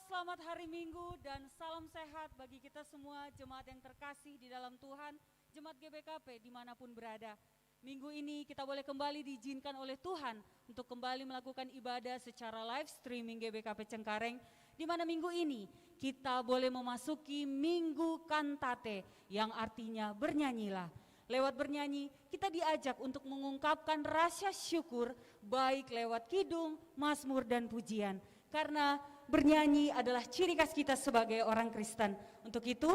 selamat hari Minggu dan salam sehat bagi kita semua jemaat yang terkasih di dalam Tuhan, jemaat GBKP dimanapun berada. Minggu ini kita boleh kembali diizinkan oleh Tuhan untuk kembali melakukan ibadah secara live streaming GBKP Cengkareng, di mana minggu ini kita boleh memasuki Minggu Kantate yang artinya bernyanyilah. Lewat bernyanyi kita diajak untuk mengungkapkan rasa syukur baik lewat kidung, mazmur dan pujian. Karena bernyanyi adalah ciri khas kita sebagai orang Kristen. Untuk itu,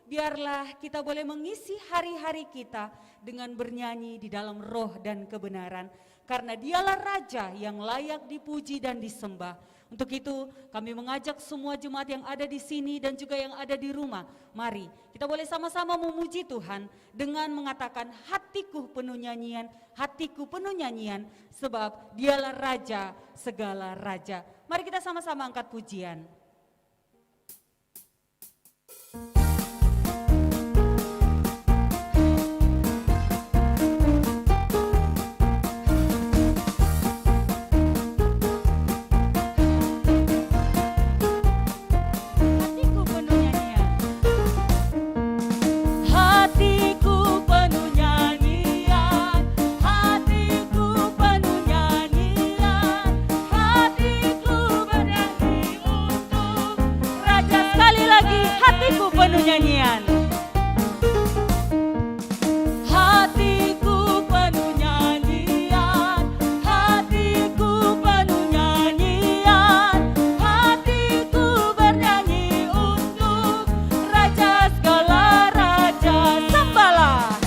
biarlah kita boleh mengisi hari-hari kita dengan bernyanyi di dalam roh dan kebenaran. Karena dialah Raja yang layak dipuji dan disembah. Untuk itu, kami mengajak semua jemaat yang ada di sini dan juga yang ada di rumah. Mari, kita boleh sama-sama memuji Tuhan dengan mengatakan hatiku penuh nyanyian, hatiku penuh nyanyian, sebab dialah Raja segala Raja. Mari kita sama-sama angkat pujian. Nyanyian. Hatiku penuh nyanyian, hatiku penuh nyanyian, hatiku bernyanyi untuk Raja segala Raja. Sembahlah,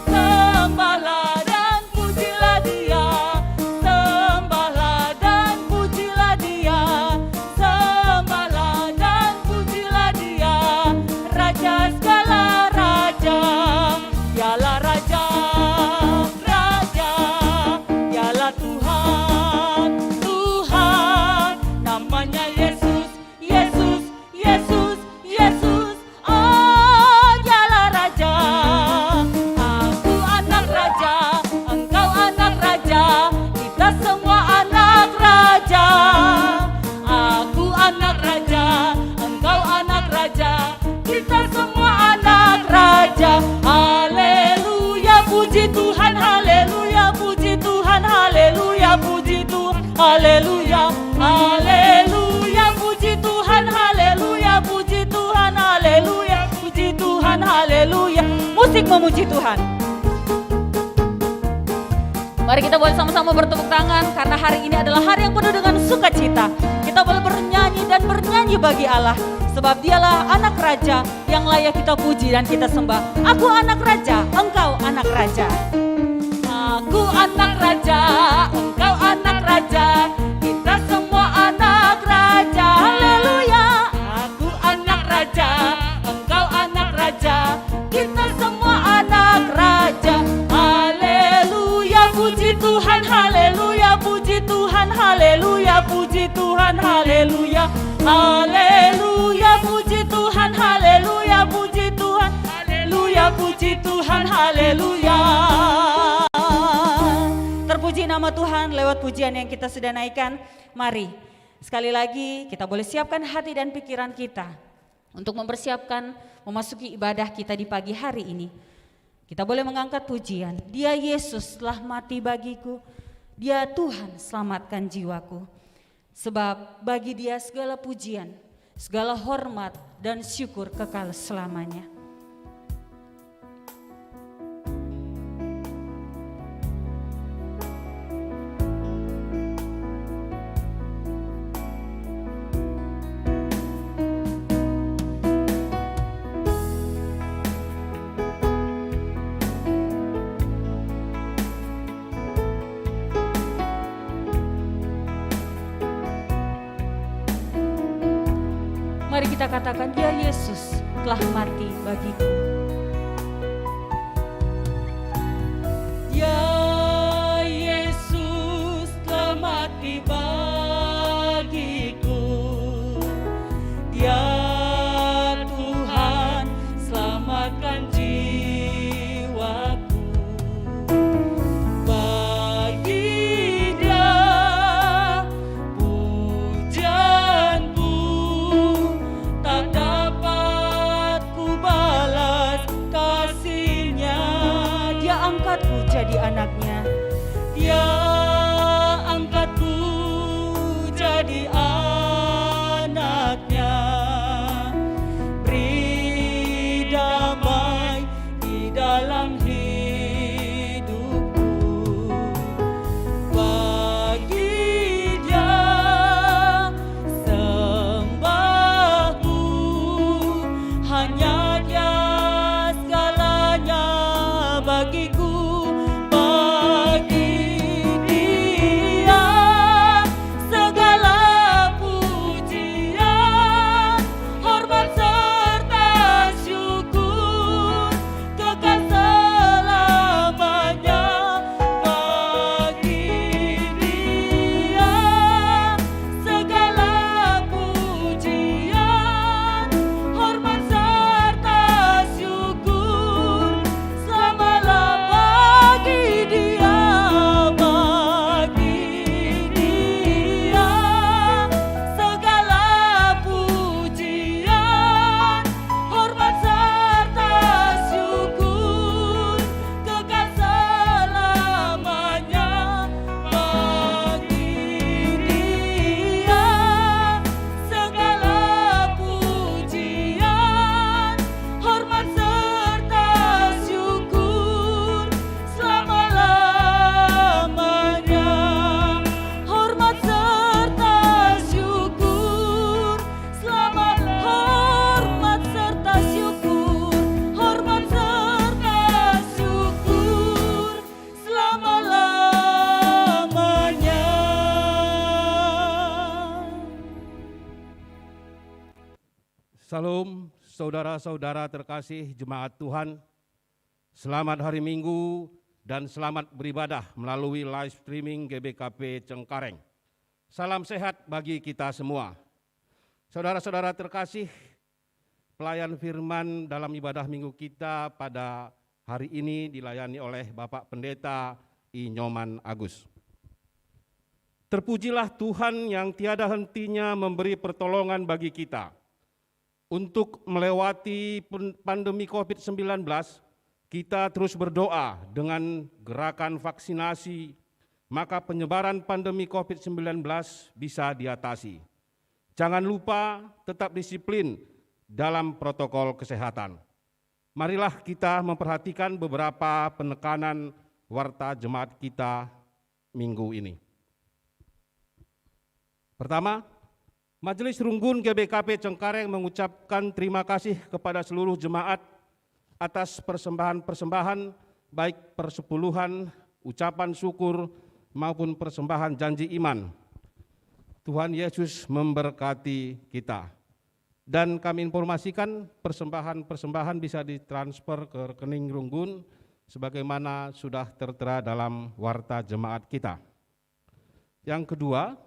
sembahlah dan pujilah Dia, sembahlah dan pujilah Dia, sembahlah dan pujilah Dia. Raja segala Raja, dialah Raja, Raja, dialah Tuhan, Tuhan, namanya Yesus, Yesus, Yesus, Yesus, oh dialah Raja. Aku anak Raja, engkau anak Raja, kita semua anak Raja. Aku anak Raja, engkau anak Raja, kita semua anak Raja. Haleluya, puji Tuhan, haleluya, puji Tuhan, haleluya, puji Tuhan, haleluya, haleluya, puji Tuhan, haleluya, puji Tuhan, haleluya, puji Tuhan, haleluya. Musik memuji Tuhan. Mari kita boleh sama-sama bertepuk tangan karena hari ini adalah hari yang penuh dengan sukacita. Kita boleh bernyanyi dan bernyanyi bagi Allah. Sebab dialah anak Raja yang layak kita puji dan kita sembah. Aku anak Raja, engkau anak Raja. Aku anak Raja, engkau anak Raja, kita semua anak Raja. Haleluya. Aku anak Raja, engkau anak Raja, kita semua anak Raja. Haleluya, puji Tuhan, haleluya, puji Tuhan, haleluya, puji Tuhan, haleluya. Haleluya, puji Tuhan, haleluya, puji Tuhan, haleluya, puji Tuhan, haleluya. Terpuji nama Tuhan lewat pujian yang kita sudah naikkan. Mari, sekali lagi kita boleh siapkan hati dan pikiran kita untuk mempersiapkan memasuki ibadah kita di pagi hari ini. Kita boleh mengangkat pujian. Dia Yesus telah mati bagiku, Dia Tuhan selamatkan jiwaku. Sebab bagi Dia segala pujian, segala hormat dan syukur kekal selamanya. Mari kita katakan, Dia Yesus telah mati bagiku. Ya Yesus telah mati bagiku. Ya Tuhan selamatkan jiwaku. Bagi Dia pujian puji. Salam saudara-saudara terkasih jemaat Tuhan, selamat hari Minggu dan selamat beribadah melalui live streaming GBKP Cengkareng. Salam sehat bagi kita semua. Saudara-saudara terkasih, pelayan firman dalam ibadah minggu kita pada hari ini dilayani oleh Bapak Pendeta I. Nyoman Agus. Terpujilah Tuhan yang tiada hentinya memberi pertolongan bagi kita. Untuk melewati pandemi COVID-19, kita terus berdoa dengan gerakan vaksinasi, maka penyebaran pandemi COVID-19 bisa diatasi. Jangan lupa tetap disiplin dalam protokol kesehatan. Marilah kita memperhatikan beberapa penekanan warta jemaat kita minggu ini. Pertama, Majelis Runggun GBKP Cengkareng mengucapkan terima kasih kepada seluruh jemaat atas persembahan-persembahan, baik persepuluhan, ucapan syukur, maupun persembahan janji iman. Tuhan Yesus memberkati kita. Dan kami informasikan persembahan-persembahan bisa ditransfer ke rekening Runggun sebagaimana sudah tertera dalam warta jemaat kita. Yang kedua,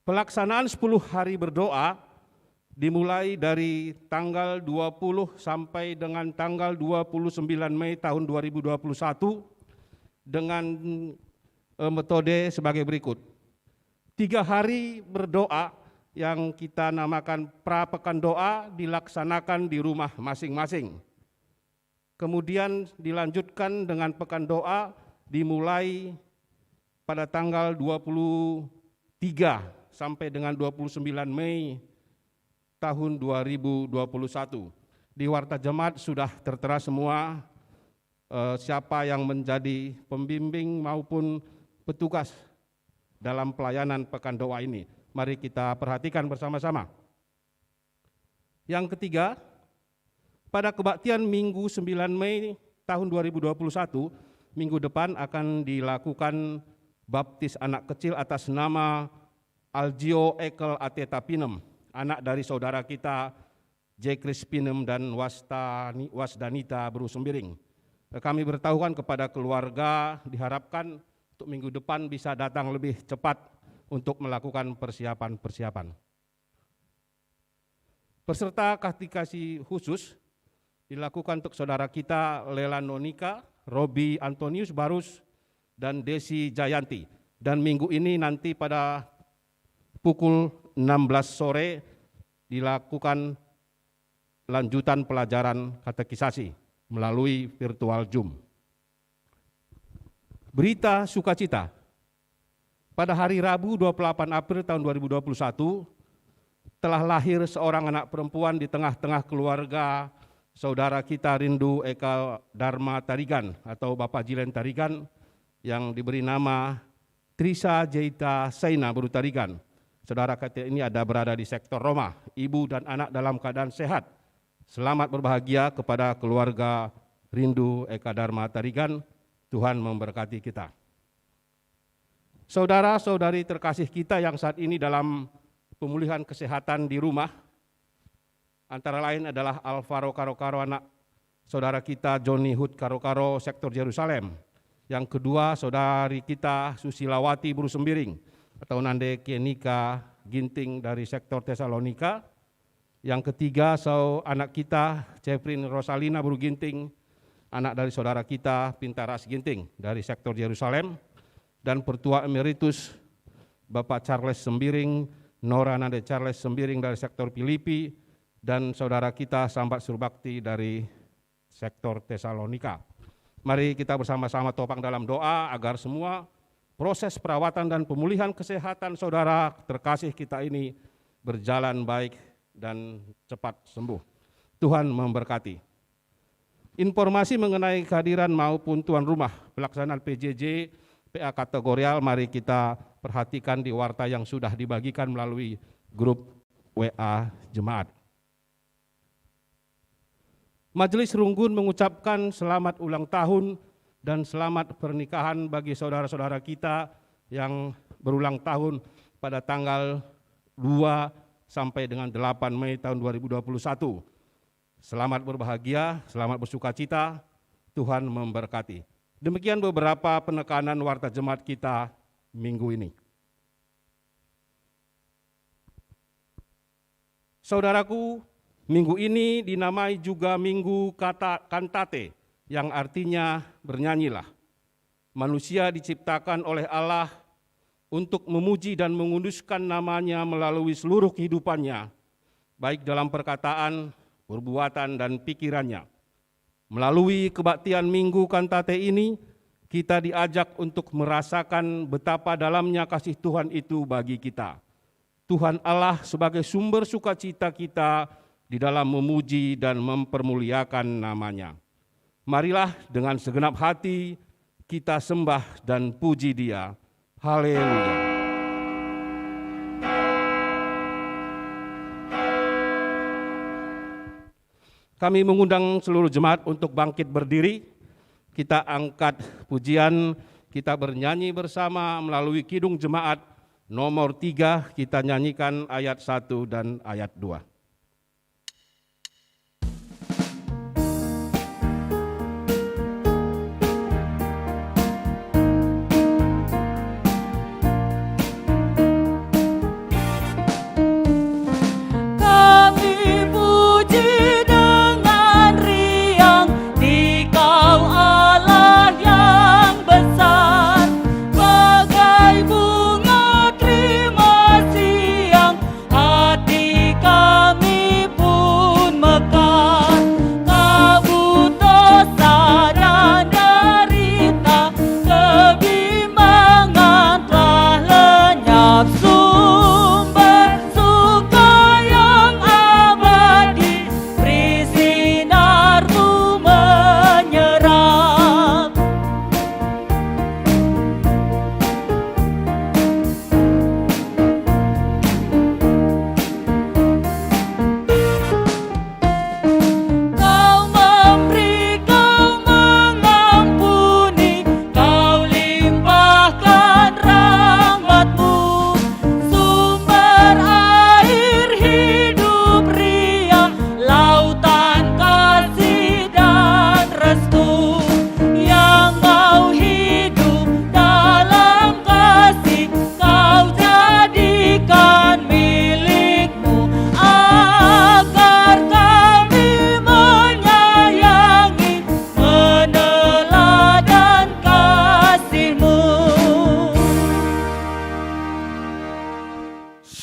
pelaksanaan 10 hari berdoa dimulai dari tanggal 20 sampai dengan tanggal 29 Mei tahun 2021 dengan metode sebagai berikut. 3 hari berdoa yang kita namakan pra-pekan doa dilaksanakan di rumah masing-masing. Kemudian dilanjutkan dengan pekan doa dimulai pada tanggal 23 sampai dengan 29 Mei tahun 2021. Di warta jemaat sudah tertera semua siapa yang menjadi pembimbing maupun petugas dalam pelayanan pekan doa ini. Mari kita perhatikan bersama-sama. Yang ketiga, pada kebaktian Minggu 9 Mei tahun 2021, minggu depan akan dilakukan baptis anak kecil atas nama Algio Ekel Ateta Pinem, anak dari saudara kita J. Chris Pinem dan Wasdanita Bru Sembiring. Kami beritahukan kepada keluarga diharapkan untuk minggu depan bisa datang lebih cepat untuk melakukan persiapan-persiapan. Peserta kasih khusus dilakukan untuk saudara kita Lela Nonika, Robi Antonius Barus, dan Desi Jayanti. Dan minggu ini nanti pada pukul 16 sore dilakukan lanjutan pelajaran katekisasi melalui virtual Zoom. Berita sukacita. Pada hari Rabu 28 April tahun 2021 telah lahir seorang anak perempuan di tengah-tengah keluarga saudara kita Rindu Eka Dharma Tarigan atau Bapak Jilen Tarigan yang diberi nama Trisa Jaita Saina Bru Tarigan. Saudara kita ini ada berada di sektor Roma, ibu dan anak dalam keadaan sehat. Selamat berbahagia kepada keluarga Rindu Eka Dharma Tarigan, Tuhan memberkati kita. Saudara-saudari terkasih kita yang saat ini dalam pemulihan kesehatan di rumah, antara lain adalah Alvaro Karo-Karo anak saudara kita Johnny Hood Karo-Karo sektor Yerusalem. Yang kedua saudari kita Susilawati Bru Sembiring atau Nande Kenika Ginting dari sektor Tesalonika. Yang ketiga anak kita Jeffrin Rosalina Bru Ginting, anak dari saudara kita Pintaras Ginting dari sektor Yerusalem. Dan Pertua Emeritus Bapak Charles Sembiring, Nora Nande Charles Sembiring dari sektor Filipi, dan saudara kita Sambat Surbakti dari sektor Tesalonika. Mari kita bersama-sama topang dalam doa agar semua proses perawatan dan pemulihan kesehatan saudara terkasih kita ini berjalan baik dan cepat sembuh. Tuhan memberkati. Informasi mengenai kehadiran maupun tuan rumah pelaksanaan PJJ PA kategorial mari kita perhatikan di warta yang sudah dibagikan melalui grup WA Jemaat. Majelis Runggun mengucapkan selamat ulang tahun dan selamat pernikahan bagi saudara-saudara kita yang berulang tahun pada tanggal 2 sampai dengan 8 Mei tahun 2021. Selamat berbahagia, selamat bersukacita, Tuhan memberkati. Demikian beberapa penekanan warta jemaat kita minggu ini. Saudaraku, minggu ini dinamai juga Minggu Kantate, yang artinya bernyanyilah. Manusia diciptakan oleh Allah untuk memuji dan menguduskan namanya melalui seluruh kehidupannya, baik dalam perkataan, perbuatan, dan pikirannya. Melalui kebaktian Minggu Kantate ini, kita diajak untuk merasakan betapa dalamnya kasih Tuhan itu bagi kita. Tuhan Allah sebagai sumber sukacita kita di dalam memuji dan mempermuliakan namanya. Marilah dengan segenap hati kita sembah dan puji Dia. Haleluya. Kami mengundang seluruh jemaat untuk bangkit berdiri. Kita angkat pujian, kita bernyanyi bersama melalui Kidung Jemaat nomor 3, kita nyanyikan ayat 1 dan ayat 2.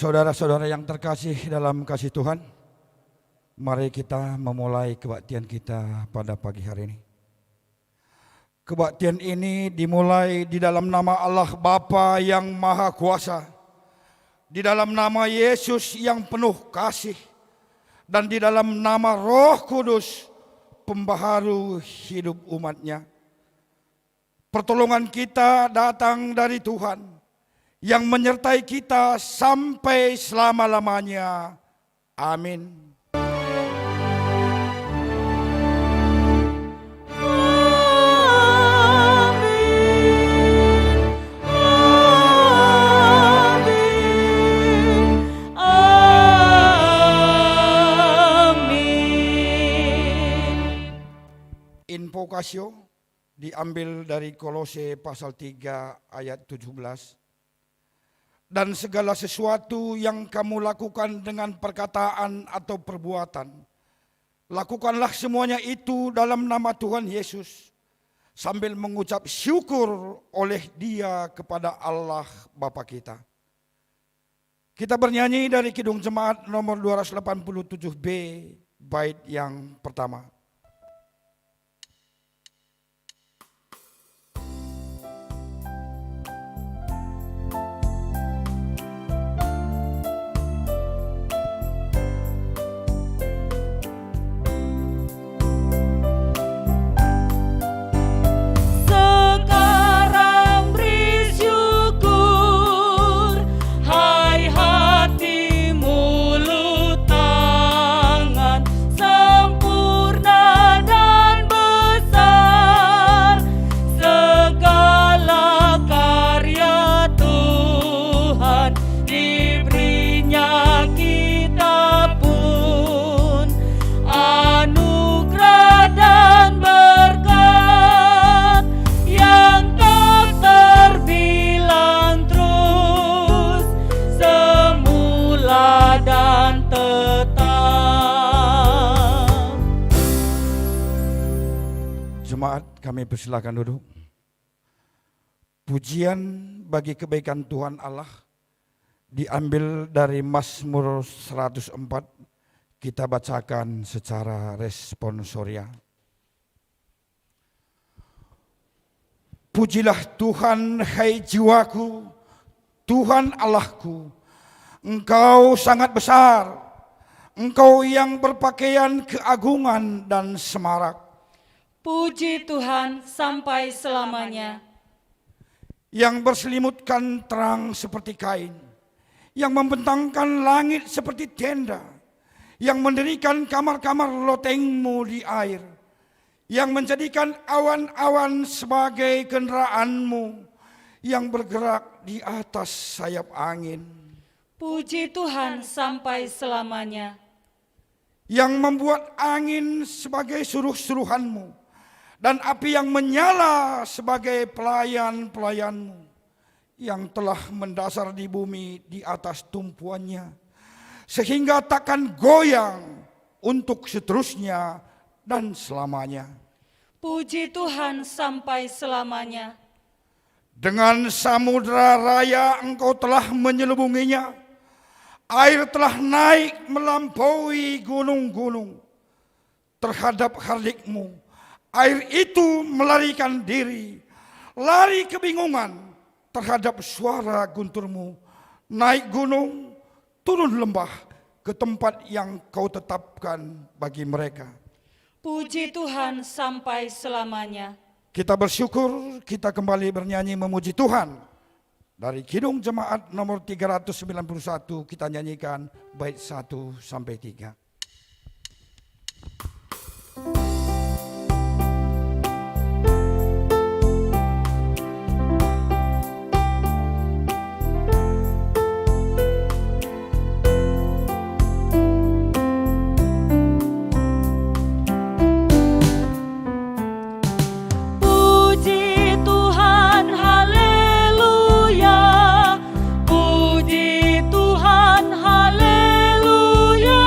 Saudara-saudara yang terkasih dalam kasih Tuhan, mari kita memulai kebaktian kita pada pagi hari ini. Kebaktian ini dimulai di dalam nama Allah Bapa yang Maha Kuasa, di dalam nama Yesus yang penuh kasih, dan di dalam nama Roh Kudus, pembaharu hidup umatnya. Pertolongan kita datang dari Tuhan yang menyertai kita sampai selama-lamanya. Amin. Invokasio diambil dari Kolose pasal 3 ayat 17. Dan segala sesuatu yang kamu lakukan dengan perkataan atau perbuatan, lakukanlah semuanya itu dalam nama Tuhan Yesus, sambil mengucap syukur oleh Dia kepada Allah Bapa kita. Kita bernyanyi dari Kidung Jemaat nomor 287B, bait yang pertama. Sempurna jemaat, kami persilakan duduk. Pujian bagi kebaikan Tuhan Allah diambil dari Mazmur 104, kita bacakan secara responsoria. Pujilah Tuhan, hai jiwaku, Tuhan Allahku, Engkau sangat besar, Engkau yang berpakaian keagungan dan semarak. Puji Tuhan sampai selamanya. Yang berselimutkan terang seperti kain, yang membentangkan langit seperti tenda, yang mendirikan kamar-kamar lotengmu di air, yang menjadikan awan-awan sebagai kendaraanmu, yang bergerak di atas sayap angin. Puji Tuhan sampai selamanya. Yang membuat angin sebagai suruh-suruhanmu, dan api yang menyala sebagai pelayan-pelayanmu, yang telah mendasar di bumi di atas tumpuannya, sehingga takkan goyang untuk seterusnya dan selamanya. Puji Tuhan sampai selamanya. Dengan samudera raya Engkau telah menyelubunginya, air telah naik melampaui gunung-gunung. Terhadap hardikmu, air itu melarikan diri, lari kebingungan terhadap suara gunturmu. Naik gunung, turun lembah ke tempat yang Kau tetapkan bagi mereka. Puji Tuhan sampai selamanya. Kita bersyukur, kita kembali bernyanyi memuji Tuhan. Dari Kidung Jemaat nomor 391 kita nyanyikan bait 1 sampai 3. Puji Tuhan, haleluya.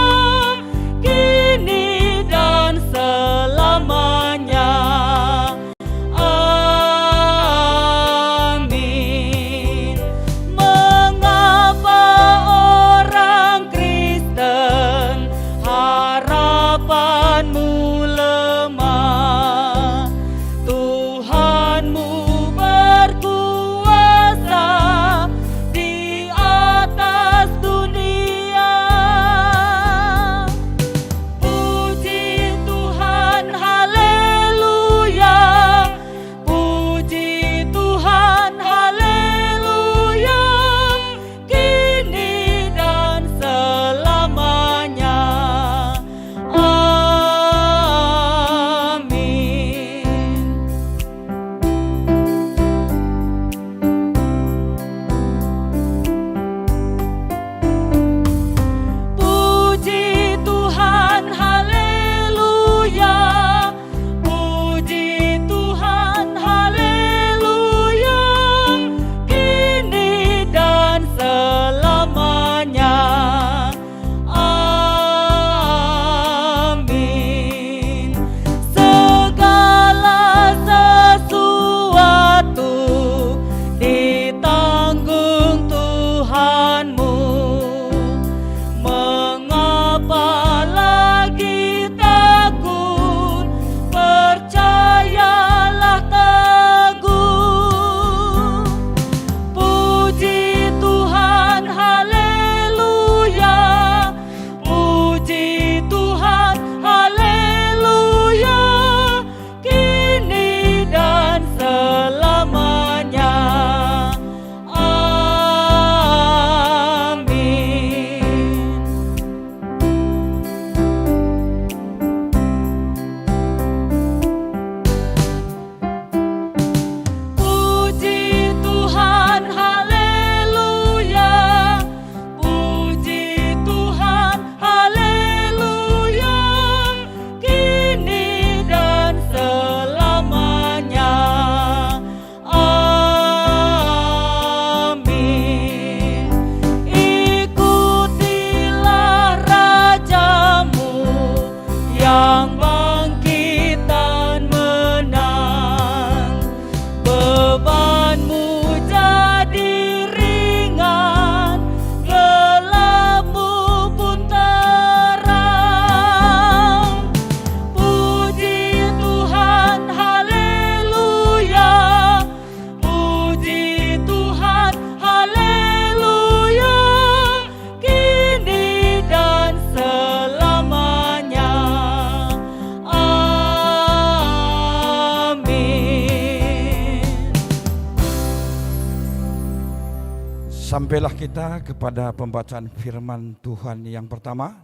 Sampailah kita kepada pembacaan firman Tuhan yang pertama,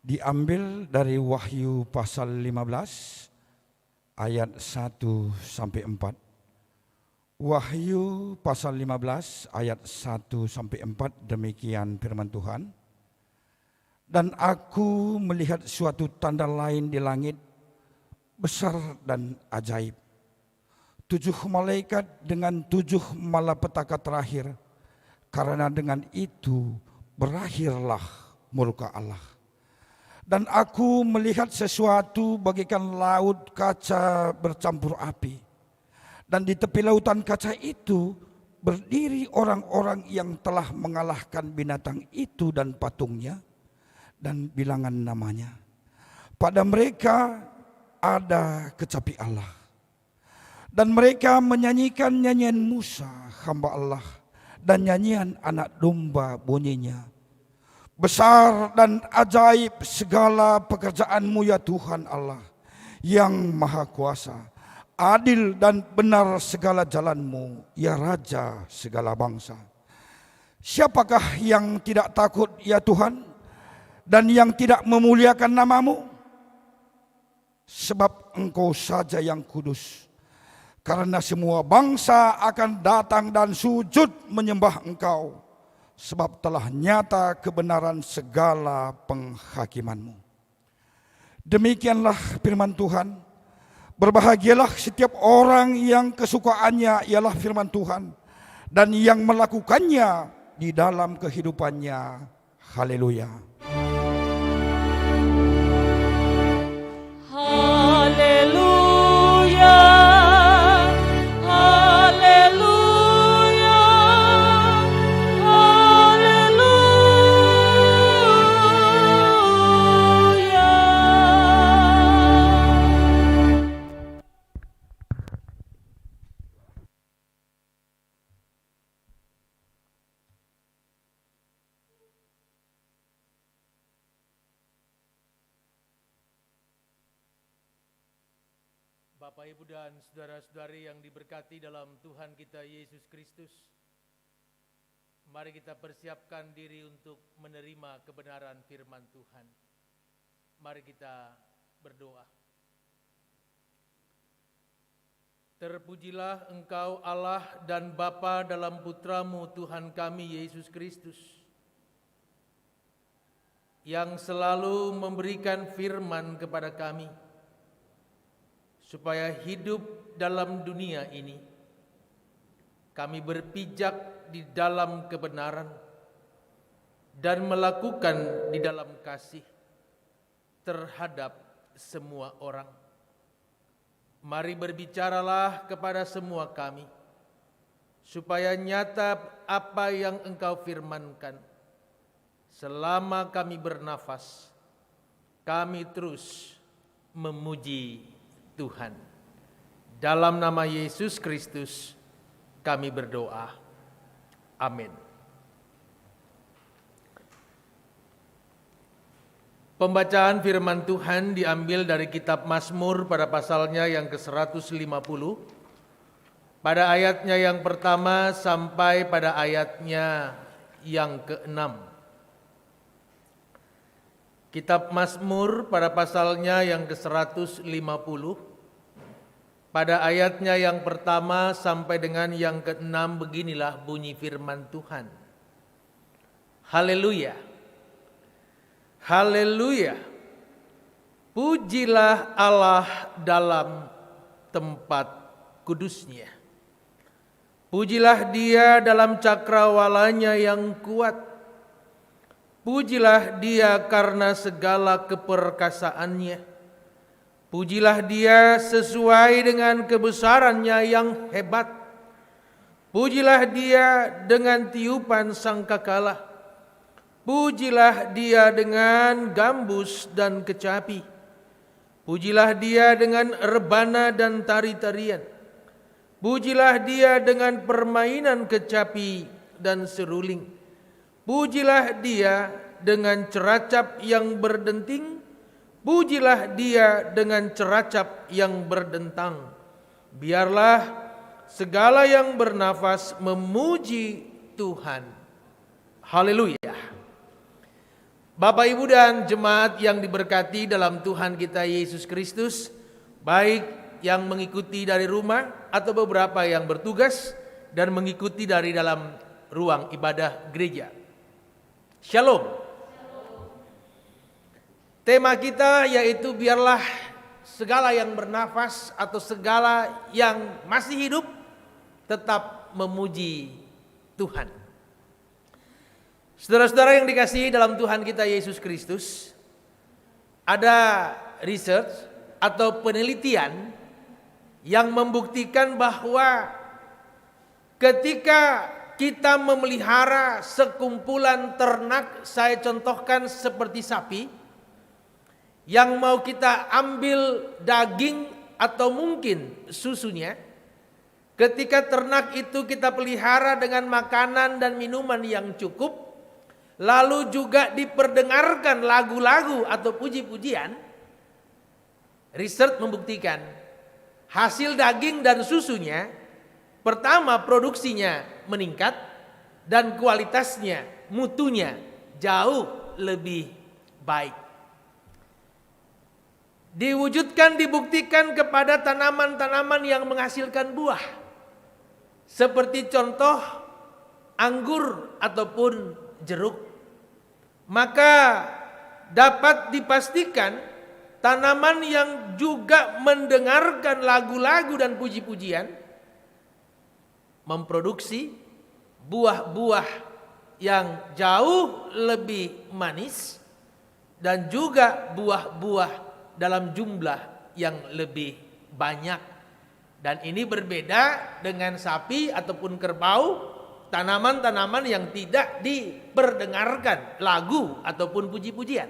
diambil dari Wahyu pasal 15 ayat 1 sampai 4. Wahyu pasal 15 ayat 1 sampai 4, demikian firman Tuhan. Dan aku melihat suatu tanda lain di langit, besar dan ajaib. 7 malaikat dengan 7 malapetaka terakhir, karena dengan itu berakhirlah murka Allah. Dan aku melihat sesuatu bagaikan laut kaca bercampur api. Dan di tepi lautan kaca itu berdiri orang-orang yang telah mengalahkan binatang itu dan patungnya dan bilangan namanya. Pada mereka ada kecapi Allah. Dan mereka menyanyikan nyanyian Musa, hamba Allah, dan nyanyian anak domba bunyinya. Besar dan ajaib segala pekerjaan-Mu ya Tuhan Allah yang Maha Kuasa. Adil dan benar segala jalan-Mu ya Raja segala bangsa. Siapakah yang tidak takut ya Tuhan dan yang tidak memuliakan nama-Mu? Sebab Engkau saja yang kudus. Karena semua bangsa akan datang dan sujud menyembah Engkau, sebab telah nyata kebenaran segala penghakiman-Mu. Demikianlah firman Tuhan. Berbahagialah setiap orang yang kesukaannya ialah firman Tuhan, dan yang melakukannya di dalam kehidupannya. Haleluya. Bapak, Ibu, dan saudara-saudari yang diberkati dalam Tuhan kita Yesus Kristus, mari kita persiapkan diri untuk menerima kebenaran firman Tuhan. Mari kita berdoa. Terpujilah Engkau Allah dan Bapa dalam Putra-Mu Tuhan kami Yesus Kristus, yang selalu memberikan firman kepada kami, supaya hidup dalam dunia ini kami berpijak di dalam kebenaran dan melakukan di dalam kasih terhadap semua orang. Mari berbicaralah kepada semua kami, supaya nyata apa yang Engkau firmankan. Selama kami bernafas, kami terus memuji Tuhan. Dalam nama Yesus Kristus kami berdoa. Amin. Pembacaan firman Tuhan diambil dari kitab Mazmur pada pasalnya yang ke-150, pada ayatnya yang pertama sampai pada ayatnya yang ke-6. Kitab Mazmur pada pasalnya yang ke-150, pada ayatnya yang pertama sampai dengan yang ke-6, beginilah bunyi firman Tuhan. Haleluya. Haleluya. Pujilah Allah dalam tempat kudusnya. Pujilah Dia dalam cakrawalanya yang kuat. Pujilah Dia karena segala keperkasaannya. Pujilah Dia sesuai dengan kebesarannya yang hebat. Pujilah Dia dengan tiupan sangkakala. Pujilah Dia dengan gambus dan kecapi. Pujilah Dia dengan rebana dan tari-tarian. Pujilah Dia dengan permainan kecapi dan seruling. Pujilah Dia dengan ceracap yang berdenting. Pujilah Dia dengan ceracap yang berdentang. Biarlah segala yang bernafas memuji Tuhan. Haleluya. Bapak, Ibu, dan jemaat yang diberkati dalam Tuhan kita Yesus Kristus, baik yang mengikuti dari rumah atau beberapa yang bertugas dan mengikuti dari dalam ruang ibadah gereja. Shalom. Tema kita yaitu biarlah segala yang bernafas atau segala yang masih hidup tetap memuji Tuhan. Saudara-saudara yang dikasihi dalam Tuhan kita Yesus Kristus, ada research atau penelitian yang membuktikan bahwa ketika kita memelihara sekumpulan ternak, saya contohkan seperti sapi, yang mau kita ambil daging atau mungkin susunya, ketika ternak itu kita pelihara dengan makanan dan minuman yang cukup, lalu juga diperdengarkan lagu-lagu atau puji-pujian, riset membuktikan hasil daging dan susunya, pertama produksinya meningkat dan kualitasnya, mutunya jauh lebih baik. Diwujudkan, dibuktikan kepada tanaman-tanaman yang menghasilkan buah, seperti contoh anggur ataupun jeruk. Maka dapat dipastikan tanaman yang juga mendengarkan lagu-lagu dan puji-pujian memproduksi buah-buah yang jauh lebih manis dan juga buah-buah dalam jumlah yang lebih banyak. Dan ini berbeda dengan sapi ataupun kerbau, tanaman-tanaman yang tidak diperdengarkan lagu ataupun puji-pujian.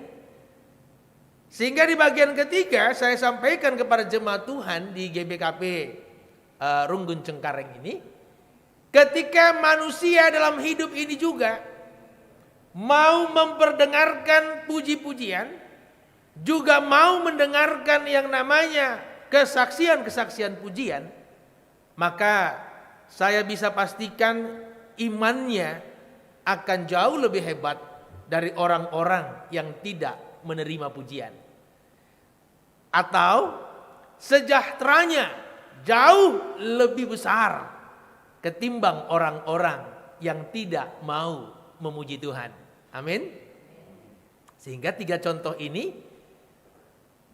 Sehingga di bagian ketiga saya sampaikan kepada jemaat Tuhan di GBKP Runggun Cengkareng ini, ketika manusia dalam hidup ini juga mau memperdengarkan puji-pujian, juga mau mendengarkan yang namanya kesaksian-kesaksian pujian, maka saya bisa pastikan imannya akan jauh lebih hebat dari orang-orang yang tidak menerima pujian. Atau sejahteranya jauh lebih besar ketimbang orang-orang yang tidak mau memuji Tuhan. Amin. Sehingga 3 contoh ini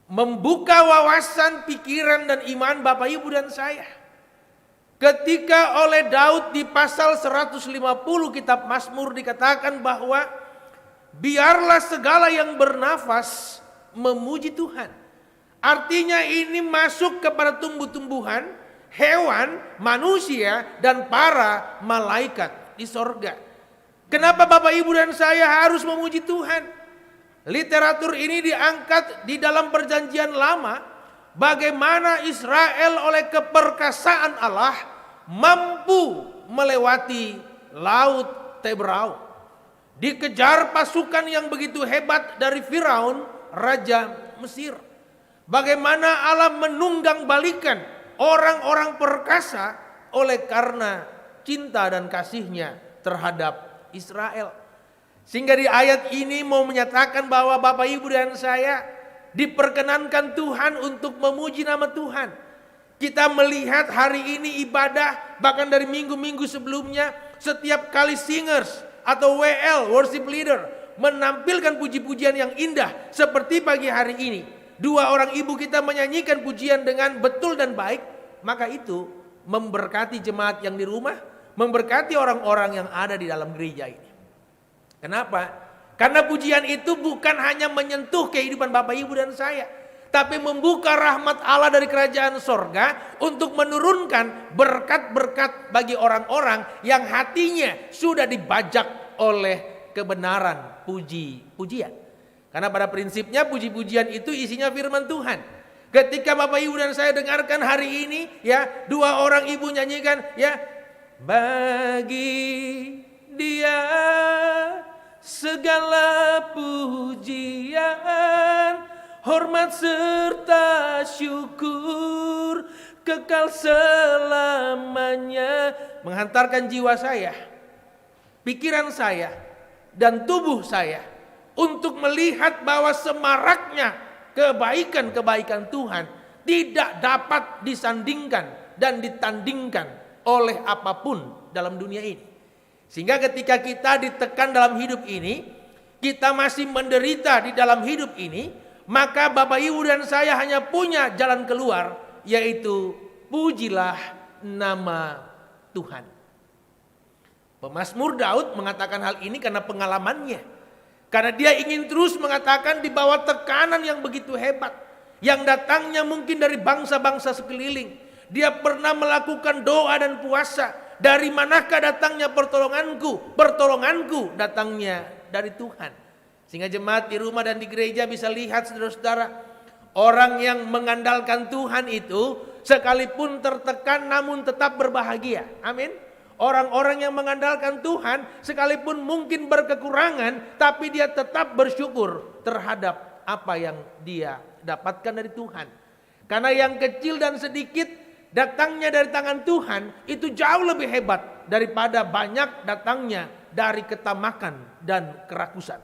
membuka wawasan, pikiran dan iman Bapak, Ibu dan saya. Ketika oleh Daud di pasal 150 kitab Mazmur dikatakan bahwa biarlah segala yang bernafas memuji Tuhan. Artinya ini masuk kepada tumbuh-tumbuhan, hewan, manusia dan para malaikat di sorga. Kenapa Bapak, Ibu dan saya harus memuji Tuhan? Literatur ini diangkat di dalam perjanjian lama, bagaimana Israel oleh keperkasaan Allah mampu melewati laut Tebrau, dikejar pasukan yang begitu hebat dari Firaun, raja Mesir. Bagaimana Allah menunggang balikan orang-orang perkasa oleh karena cinta dan kasihnya terhadap Israel. Sehingga di ayat ini mau menyatakan bahwa Bapak, Ibu dan saya diperkenankan Tuhan untuk memuji nama Tuhan. Kita melihat hari ini ibadah, bahkan dari minggu-minggu sebelumnya, setiap kali singers atau WL, worship leader, menampilkan puji-pujian yang indah. Seperti pagi hari ini, 2 orang ibu kita menyanyikan pujian dengan betul dan baik. Maka itu memberkati jemaat yang di rumah, memberkati orang-orang yang ada di dalam gereja ini. Kenapa? Karena pujian itu bukan hanya menyentuh kehidupan Bapak, Ibu dan saya, tapi membuka rahmat Allah dari kerajaan sorga untuk menurunkan berkat-berkat bagi orang-orang yang hatinya sudah dibajak oleh kebenaran puji-pujian. Karena pada prinsipnya puji-pujian itu isinya firman Tuhan. Ketika Bapak, Ibu dan saya dengarkan hari ini, ya, 2 orang ibu nyanyikan, ya, bagi Dia segala pujian, hormat serta syukur kekal selamanya. Menghantarkan jiwa saya pikiran saya, dan tubuh saya untuk melihat bahwa semaraknya kebaikan-kebaikan Tuhan tidak dapat disandingkan dan ditandingkan oleh apapun dalam dunia ini. Sehingga ketika kita ditekan dalam hidup ini, kita masih menderita di dalam hidup ini, maka Bapak Ibu dan saya hanya punya jalan keluar, yaitu pujilah nama Tuhan. Pemazmur Daud mengatakan hal ini karena pengalamannya. Karena dia ingin terus mengatakan di bawah tekanan yang begitu hebat, yang datangnya mungkin dari bangsa-bangsa sekeliling. Dia pernah melakukan doa dan puasa. Dari manakah datangnya pertolonganku? Pertolonganku datangnya dari Tuhan. Sehingga jemaat di rumah dan di gereja bisa lihat saudara-saudara, orang yang mengandalkan Tuhan itu sekalipun tertekan namun tetap berbahagia. Amin. Orang-orang yang mengandalkan Tuhan sekalipun mungkin berkekurangan, tapi dia tetap bersyukur terhadap apa yang dia dapatkan dari Tuhan. Karena yang kecil dan sedikit datangnya dari tangan Tuhan itu jauh lebih hebat daripada banyak datangnya dari ketamakan dan kerakusan.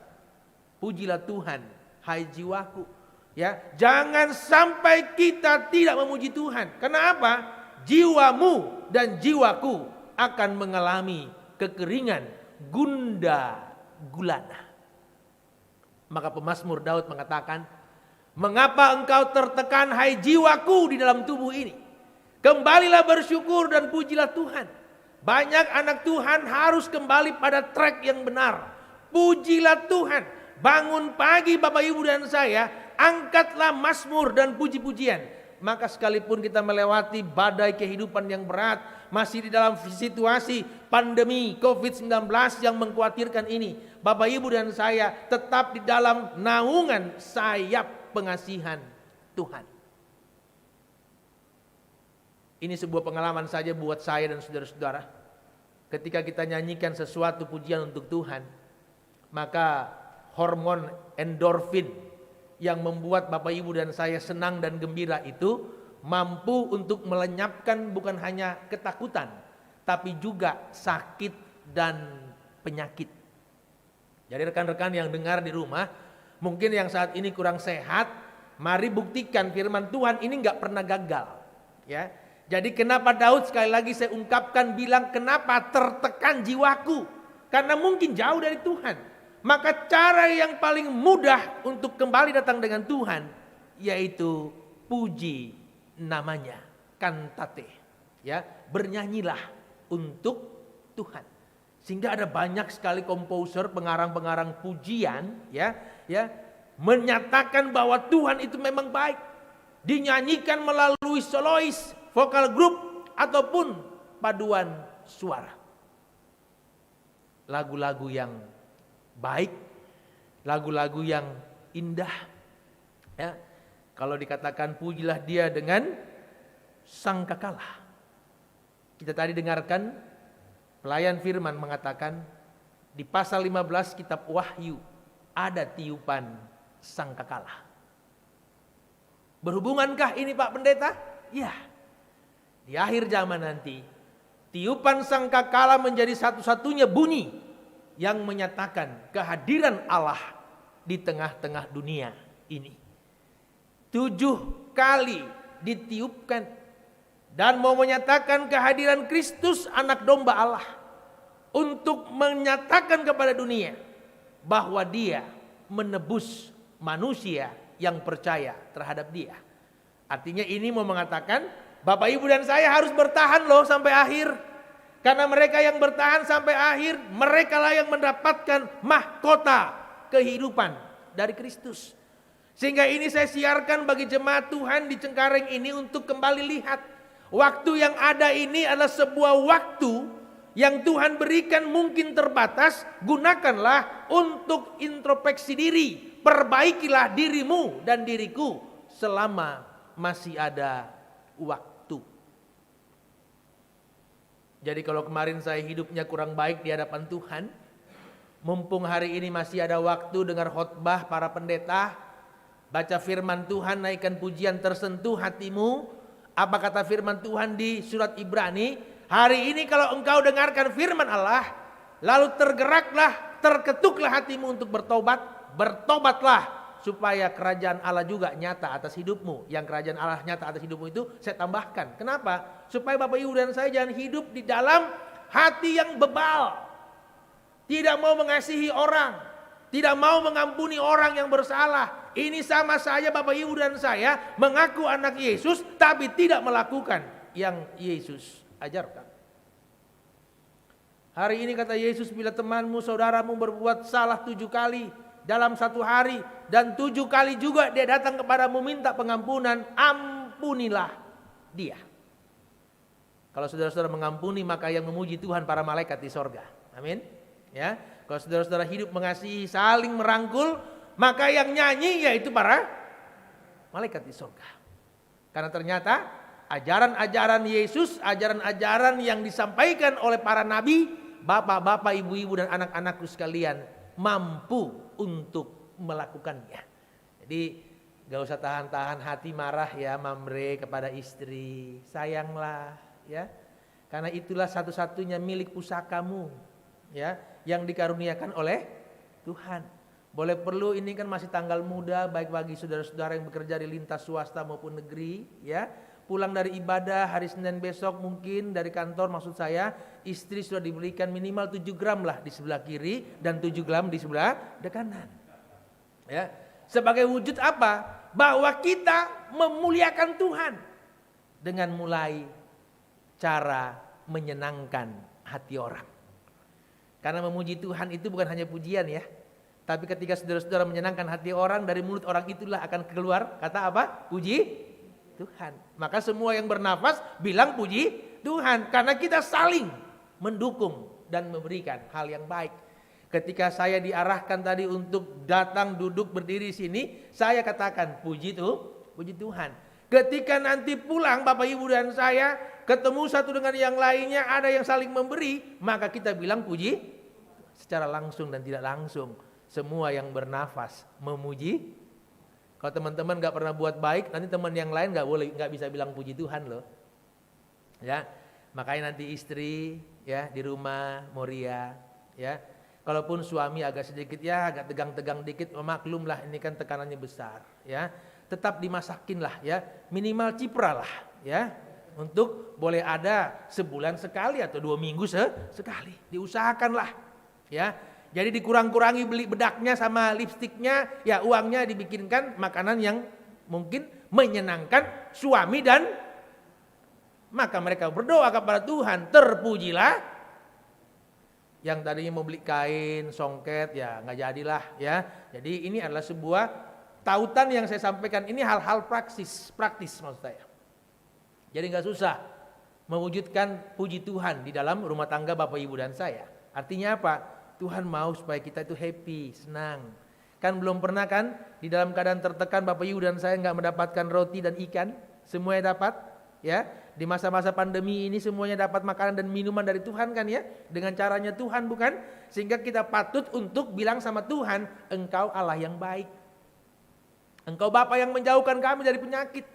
Pujilah Tuhan, hai jiwaku. Ya, jangan sampai kita tidak memuji Tuhan. Kenapa? Jiwamu dan jiwaku akan mengalami kekeringan gunda gulana. Maka pemazmur Daud mengatakan, mengapa engkau tertekan hai jiwaku di dalam tubuh ini? Kembalilah bersyukur dan pujilah Tuhan. Banyak anak Tuhan harus kembali pada track yang benar. Pujilah Tuhan. Bangun pagi Bapak Ibu dan saya, angkatlah mazmur dan puji-pujian. Maka sekalipun kita melewati badai kehidupan yang berat, masih di dalam situasi pandemi COVID-19 yang mengkhawatirkan ini, Bapak Ibu dan saya tetap di dalam naungan sayap pengasihan Tuhan. Ini sebuah pengalaman saja buat saya dan saudara-saudara. Ketika kita nyanyikan sesuatu pujian untuk Tuhan, maka hormon endorfin yang membuat Bapak Ibu dan saya senang dan gembira itu mampu untuk melenyapkan bukan hanya ketakutan, tapi juga sakit dan penyakit. Jadi rekan-rekan yang dengar di rumah, mungkin yang saat ini kurang sehat, mari buktikan firman Tuhan ini nggak pernah gagal. Ya, jadi kenapa Daud, sekali lagi saya ungkapkan, bilang kenapa tertekan jiwaku? Karena mungkin jauh dari Tuhan. Maka cara yang paling mudah untuk kembali datang dengan Tuhan yaitu puji namanya, kantate. Ya, bernyanyilah untuk Tuhan. Sehingga ada banyak sekali komposer, pengarang-pengarang pujian ya menyatakan bahwa Tuhan itu memang baik. Dinyanyikan melalui solois, vokal group ataupun paduan suara. Lagu-lagu yang baik, lagu-lagu yang indah. Ya, kalau dikatakan pujilah dia dengan sangkakala. Kita tadi dengarkan pelayan firman mengatakan di pasal 15 kitab Wahyu ada tiupan sangkakala. Berhubungankah ini Pak Pendeta? Ya. Di akhir zaman nanti tiupan sangkakala menjadi satu-satunya bunyi yang menyatakan kehadiran Allah di tengah-tengah dunia ini. 7 kali ditiupkan dan mau menyatakan kehadiran Kristus anak domba Allah untuk menyatakan kepada dunia bahwa dia menebus manusia yang percaya terhadap dia. Artinya ini mau mengatakan Bapak Ibu dan saya harus bertahan loh sampai akhir. Karena mereka yang bertahan sampai akhir, mereka lah yang mendapatkan mahkota kehidupan dari Kristus. Sehingga ini saya siarkan bagi jemaat Tuhan di Cengkareng ini untuk kembali lihat. Waktu yang ada ini adalah sebuah waktu yang Tuhan berikan mungkin terbatas. Gunakanlah untuk introspeksi diri. Perbaikilah dirimu dan diriku selama masih ada waktu. Jadi kalau kemarin saya hidupnya kurang baik di hadapan Tuhan, mumpung hari ini masih ada waktu dengar khotbah para pendeta, baca firman Tuhan, naikkan pujian tersentuh hatimu. Apa kata firman Tuhan di surat Ibrani? Hari ini kalau engkau dengarkan firman Allah, lalu tergeraklah, terketuklah hatimu untuk bertobat, bertobatlah supaya kerajaan Allah juga nyata atas hidupmu. Yang kerajaan Allah nyata atas hidupmu itu saya tambahkan. Kenapa? Supaya Bapak Ibu dan saya jangan hidup di dalam hati yang bebal. Tidak mau mengasihi orang, tidak mau mengampuni orang yang bersalah. Ini sama saja Bapak Ibu dan saya mengaku anak Yesus tapi tidak melakukan yang Yesus ajarkan. Hari ini kata Yesus, bila temanmu, saudaramu berbuat salah 7 kali dalam 1 hari, dan 7 kali juga dia datang kepadamu minta pengampunan, ampunilah dia. Kalau saudara-saudara mengampuni, maka yang memuji Tuhan para malaikat di sorga. Amin. Ya, kalau saudara-saudara hidup mengasihi, saling merangkul, maka yang nyanyi yaitu para malaikat di sorga. Karena ternyata ajaran-ajaran Yesus, ajaran-ajaran yang disampaikan oleh para nabi, bapak-bapak, ibu-ibu dan anak-anakku sekalian mampu untuk melakukannya. Jadi gak usah tahan-tahan hati marah ya Mamre kepada istri, sayanglah ya, karena itulah satu-satunya milik pusakamu ya, yang dikaruniakan oleh Tuhan. Boleh perlu ini kan masih tanggal muda, baik bagi saudara-saudara yang bekerja di lintas swasta maupun negeri ya, pulang dari ibadah hari Senin besok mungkin dari kantor, maksud saya istri sudah diberikan minimal 7 gram lah di sebelah kiri dan 7 gram di sebelah kanan ya, sebagai wujud apa? Bahwa kita memuliakan Tuhan dengan mulai cara menyenangkan hati orang. Karena memuji Tuhan itu bukan hanya pujian ya, tapi ketika saudara-saudara menyenangkan hati orang, dari mulut orang itulah akan keluar kata apa? Puji Tuhan. Maka semua yang bernafas bilang puji Tuhan, karena kita saling mendukung dan memberikan hal yang baik. Ketika saya diarahkan tadi untuk datang duduk berdiri sini, saya katakan puji Tuhan. Ketika nanti pulang Bapak Ibu dan saya ketemu satu dengan yang lainnya, ada yang saling memberi, maka kita bilang puji secara langsung dan tidak langsung. Semua yang bernafas memuji. Kalau teman-teman gak pernah buat baik, nanti teman yang lain gak bisa bilang puji Tuhan loh. Ya, makanya nanti istri ya di rumah Moria ya. Kalaupun suami agak sedikit ya agak tegang-tegang dikit, maklum lah ini kan tekanannya besar ya. Tetap dimasakin lah ya, minimal cipra lah ya. Untuk boleh ada sebulan sekali atau 2 minggu sekali, diusahakan lah ya. Jadi dikurang-kurangi beli bedaknya sama lipstiknya, ya uangnya dibikinkan makanan yang mungkin menyenangkan suami, dan maka mereka berdoa kepada Tuhan, terpujilah. Yang tadinya mau beli kain, songket, ya nggak jadilah ya. Jadi ini adalah sebuah tautan yang saya sampaikan, ini hal-hal praktis maksud saya. Jadi nggak susah mewujudkan puji Tuhan di dalam rumah tangga Bapak Ibu dan saya. Artinya apa? Tuhan mau supaya kita itu happy, senang. Kan belum pernah kan di dalam keadaan tertekan Bapak Ibu dan saya nggak mendapatkan roti dan ikan, semuanya dapat ya. Di masa-masa pandemi ini semuanya dapat makanan dan minuman dari Tuhan kan ya, dengan caranya Tuhan bukan? Sehingga kita patut untuk bilang sama Tuhan, Engkau Allah yang baik. Engkau Bapa yang menjauhkan kami dari penyakit.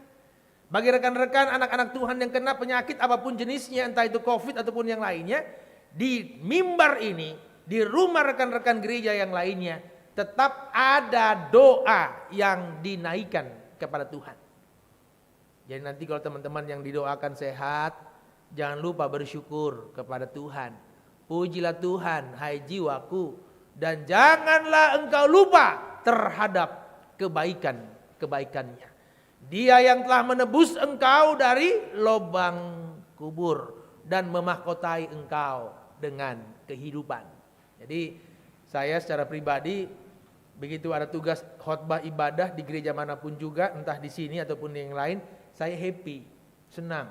Bagi rekan-rekan anak-anak Tuhan yang kena penyakit apapun jenisnya, entah itu COVID ataupun yang lainnya, di mimbar ini, di rumah rekan-rekan gereja yang lainnya, tetap ada doa yang dinaikkan kepada Tuhan. Jadi nanti kalau teman-teman yang didoakan sehat, jangan lupa bersyukur kepada Tuhan. Pujilah Tuhan, hai jiwaku, dan janganlah engkau lupa terhadap kebaikan-kebaikannya. Dia yang telah menebus engkau dari lubang kubur dan memahkotai engkau dengan kehidupan. Jadi saya secara pribadi begitu ada tugas khotbah ibadah di gereja manapun juga, entah di sini ataupun yang lain, saya happy, senang.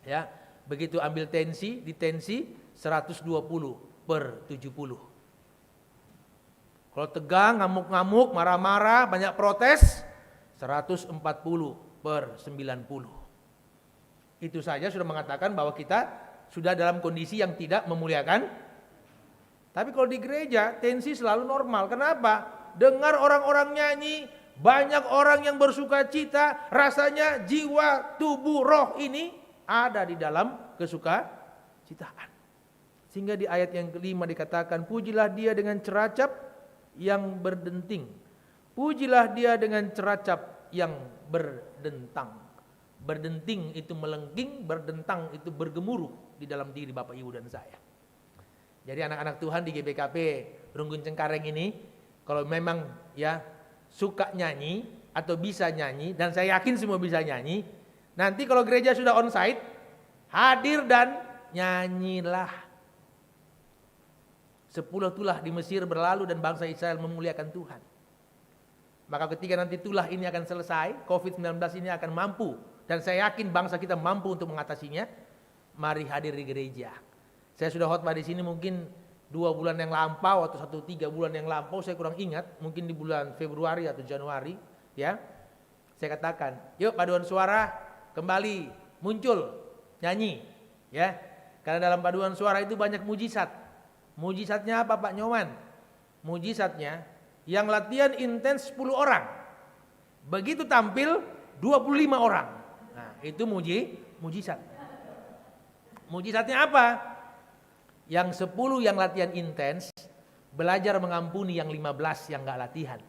Ya, begitu ambil tensi, di tensi 120/70. Kalau tegang, ngamuk-ngamuk, marah-marah, banyak protes, 140/90. Itu saja sudah mengatakan bahwa kita sudah dalam kondisi yang tidak memuliakan. Tapi kalau di gereja tensi selalu normal. Kenapa? Dengar orang-orang nyanyi, banyak orang yang bersuka cita, rasanya jiwa, tubuh, roh ini ada di dalam kesukacitaan. Sehingga di ayat yang kelima dikatakan, pujilah dia dengan ceracap yang berdenting. Pujilah dia dengan ceracap yang berdentang. Berdenting itu melengking, berdentang itu bergemuruh di dalam diri Bapak Ibu dan saya. Jadi anak-anak Tuhan di GBKP Runggun Cengkareng ini, kalau memang ya suka nyanyi atau bisa nyanyi, dan saya yakin semua bisa nyanyi, nanti kalau gereja sudah onsite, hadir dan nyanyilah. 10 tulah di Mesir berlalu dan bangsa Israel memuliakan Tuhan. Maka ketika nanti tulah ini akan selesai, COVID-19 ini akan mampu, dan saya yakin bangsa kita mampu untuk mengatasinya, mari hadir di gereja. Saya sudah khotbah di sini mungkin 2 bulan yang lampau atau 3 bulan yang lampau, saya kurang ingat, mungkin di bulan Februari atau Januari, ya. Saya katakan, yuk paduan suara kembali muncul, nyanyi, ya. Karena dalam paduan suara itu banyak mujizat. Mujizatnya apa Pak Nyoman? Mujizatnya yang latihan intens 10 orang. Begitu tampil 25 orang. Nah, itu mujizat. Mujizatnya apa? Yang 10 yang latihan intens belajar mengampuni yang 15 yang enggak latihan.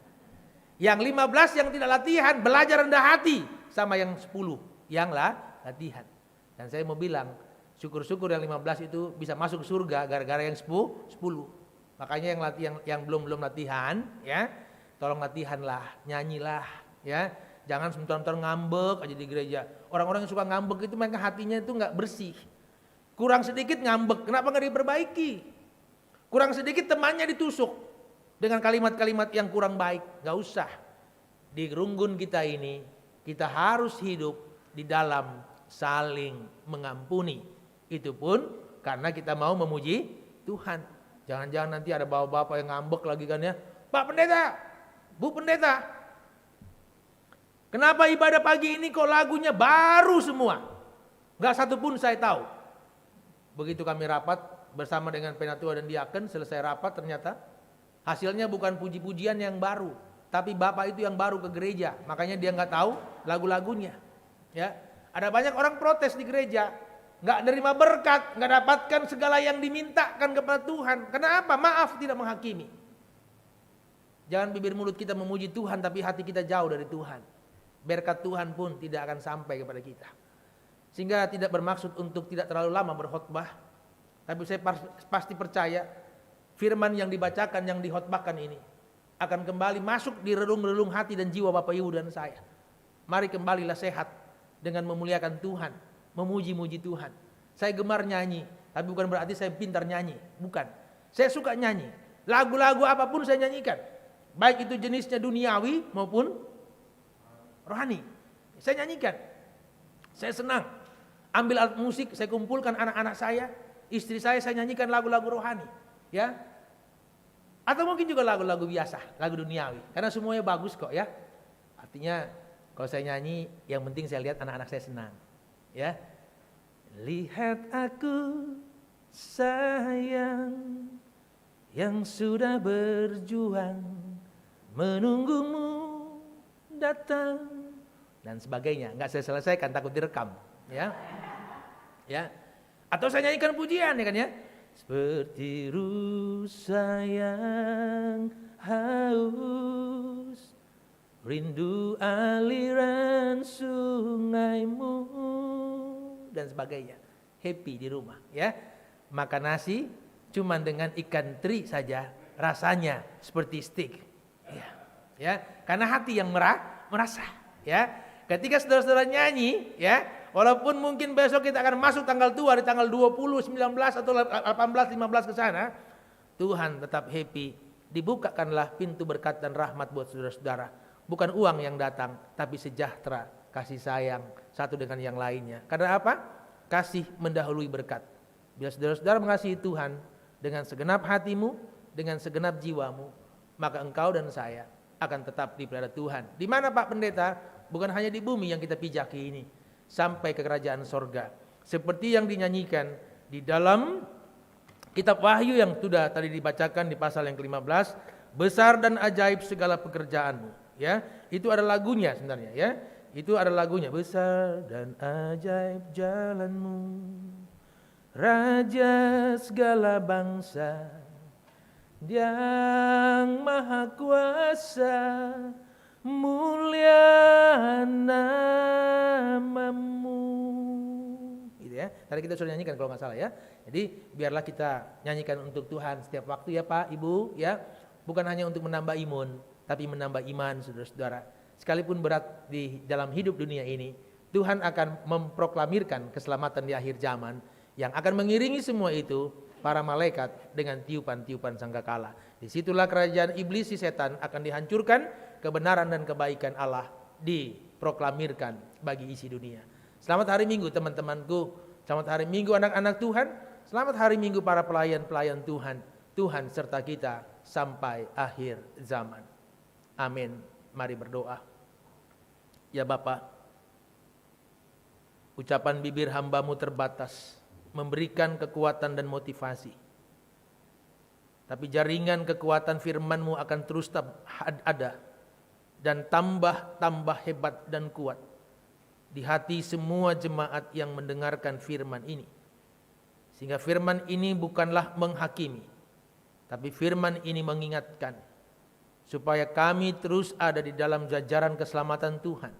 Yang 15 yang tidak latihan belajar rendah hati sama yang 10 yang latihan. Dan saya mau bilang, syukur-syukur yang 15 itu bisa masuk surga gara-gara yang 10. Makanya yang belum latihan, ya, tolong latihanlah, nyanyilah, ya. Jangan sebentar-bentar ngambek aja di gereja. Orang-orang yang suka ngambek itu mereka hatinya itu nggak bersih. Kurang sedikit ngambek, kenapa nggak diperbaiki? Kurang sedikit temannya ditusuk dengan kalimat-kalimat yang kurang baik. Nggak usah. Di Runggun kita ini, kita harus hidup di dalam saling mengampuni. Itu pun karena kita mau memuji Tuhan. Jangan-jangan nanti ada bapak-bapak yang ngambek lagi kan ya. Pak Pendeta, Bu Pendeta, kenapa ibadah pagi ini kok lagunya baru semua? Gak satu pun saya tahu. Begitu kami rapat bersama dengan penatua dan diaken, selesai rapat ternyata hasilnya bukan puji-pujian yang baru, tapi bapak itu yang baru ke gereja, makanya dia nggak tahu lagu-lagunya. Ya, ada banyak orang protes di gereja, nggak nerima berkat, nggak dapatkan segala yang dimintakan kepada Tuhan. Kenapa? Maaf, tidak menghakimi. Jangan bibir mulut kita memuji Tuhan, tapi hati kita jauh dari Tuhan. Berkat Tuhan pun tidak akan sampai kepada kita. Sehingga tidak bermaksud untuk tidak terlalu lama berkhotbah, tapi saya pasti percaya firman yang dibacakan, yang dikhotbahkan ini akan kembali masuk di relung-relung hati dan jiwa Bapak Ibu dan saya. Mari kembalilah sehat dengan memuliakan Tuhan, memuji-muji Tuhan. Saya gemar nyanyi, tapi bukan berarti saya pintar nyanyi, bukan. Saya suka nyanyi, lagu-lagu apapun saya nyanyikan, baik itu jenisnya duniawi maupun rohani. Saya nyanyikan, saya senang. Ambil alat musik, saya kumpulkan anak-anak saya, istri saya nyanyikan lagu-lagu rohani, ya. Atau mungkin juga lagu-lagu biasa, lagu duniawi, karena semuanya bagus kok ya. Artinya kalau saya nyanyi, yang penting saya lihat anak-anak saya senang, ya. Lihat aku sayang, yang sudah berjuang menunggumu datang, dan sebagainya. Nggak saya selesaikan, takut direkam, ya. Ya, atau saya nyanyikan pujian, ya kan ya. Seperti rusa yang haus, rindu aliran sungaimu, dan sebagainya. Happy di rumah, ya. Makan nasi cuman dengan ikan teri saja, rasanya seperti steak, ya. Ya, karena hati yang merasa, ya. Ketika saudara-saudara nyanyi, ya. Walaupun mungkin besok kita akan masuk tanggal tua di tanggal 20, 19 atau 18, 15 ke sana, Tuhan tetap happy. Dibukakanlah pintu berkat dan rahmat buat saudara-saudara. Bukan uang yang datang, tapi sejahtera, kasih sayang satu dengan yang lainnya. Karena apa? Kasih mendahului berkat. Bila saudara-saudara mengasihi Tuhan dengan segenap hatimu, dengan segenap jiwamu, maka engkau dan saya akan tetap dipelihara Tuhan. Di mana Pak Pendeta? Bukan hanya di bumi yang kita pijaki ini, sampai ke kerajaan sorga. Seperti yang dinyanyikan di dalam kitab Wahyu yang sudah tadi dibacakan di pasal yang ke-15, besar dan ajaib segala pekerjaanmu, ya. Itu ada lagunya sebenarnya, ya. Itu ada lagunya, besar dan ajaib jalanmu, Raja segala bangsa, yang maha kuasa, mulia namamu. Gitu ya. Tadi kita sudah nyanyikan kalau nggak salah ya. Jadi biarlah kita nyanyikan untuk Tuhan setiap waktu ya Pak, Ibu ya. Bukan hanya untuk menambah imun, tapi menambah iman saudara-saudara. Sekalipun berat di dalam hidup dunia ini, Tuhan akan memproklamirkan keselamatan di akhir zaman yang akan mengiringi semua itu para malaikat dengan tiupan-tiupan sangkakala. Disitulah kerajaan iblis si setan akan dihancurkan, kebenaran dan kebaikan Allah diproklamirkan bagi isi dunia. Selamat hari Minggu teman-temanku, selamat hari Minggu anak-anak Tuhan, selamat hari Minggu para pelayan-pelayan Tuhan. Tuhan serta kita sampai akhir zaman. Amin. Mari berdoa. Ya Bapa, ucapan bibir hamba-Mu terbatas, memberikan kekuatan dan motivasi. Tapi jaringan kekuatan firman-Mu akan terus ada dan tambah hebat dan kuat di hati semua jemaat yang mendengarkan firman ini. Sehingga firman ini bukanlah menghakimi, tapi firman ini mengingatkan supaya kami terus ada di dalam jajaran keselamatan Tuhan,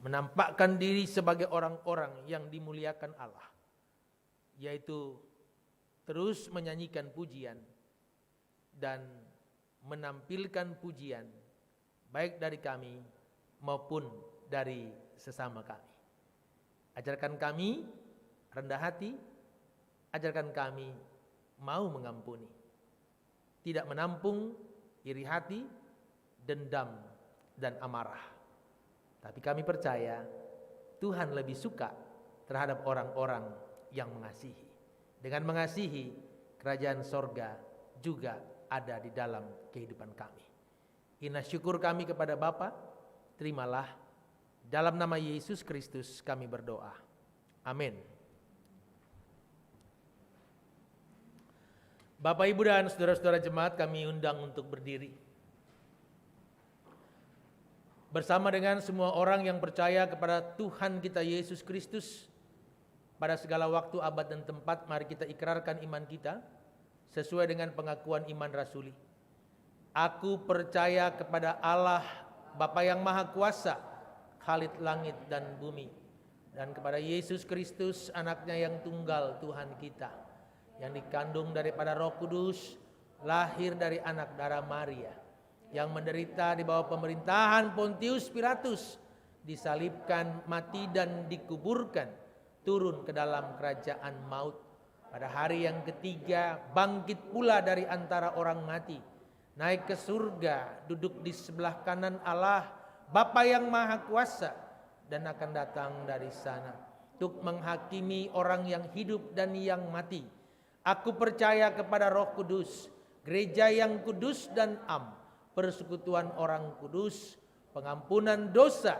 menampakkan diri sebagai orang-orang yang dimuliakan Allah, yaitu terus menyanyikan pujian dan menampilkan pujian baik dari kami maupun dari sesama kami. Ajarkan kami rendah hati, ajarkan kami mau mengampuni, tidak menampung iri hati, dendam dan amarah. Tapi kami percaya Tuhan lebih suka terhadap orang-orang yang mengasihi. Dengan mengasihi, kerajaan sorga juga ada di dalam kehidupan kami. Inna syukur kami kepada Bapa, terimalah. Dalam nama Yesus Kristus kami berdoa. Amin. Bapak, Ibu dan saudara-saudara jemaat, kami undang untuk berdiri. Bersama dengan semua orang yang percaya kepada Tuhan kita Yesus Kristus, pada segala waktu, abad dan tempat, mari kita ikrarkan iman kita sesuai dengan pengakuan iman rasuli. Aku percaya kepada Allah Bapa yang Maha Kuasa, Khalid langit dan bumi, dan kepada Yesus Kristus, anaknya yang tunggal Tuhan kita, yang dikandung daripada Roh Kudus, lahir dari anak darah Maria, yang menderita di bawah pemerintahan Pontius Pilatus, disalibkan, mati dan dikuburkan, turun ke dalam kerajaan maut. Pada hari yang ketiga bangkit pula dari antara orang mati, naik ke surga, duduk di sebelah kanan Allah Bapa yang Maha Kuasa, dan akan datang dari sana untuk menghakimi orang yang hidup dan yang mati. Aku percaya kepada Roh Kudus, gereja yang kudus dan am, persekutuan orang kudus, pengampunan dosa,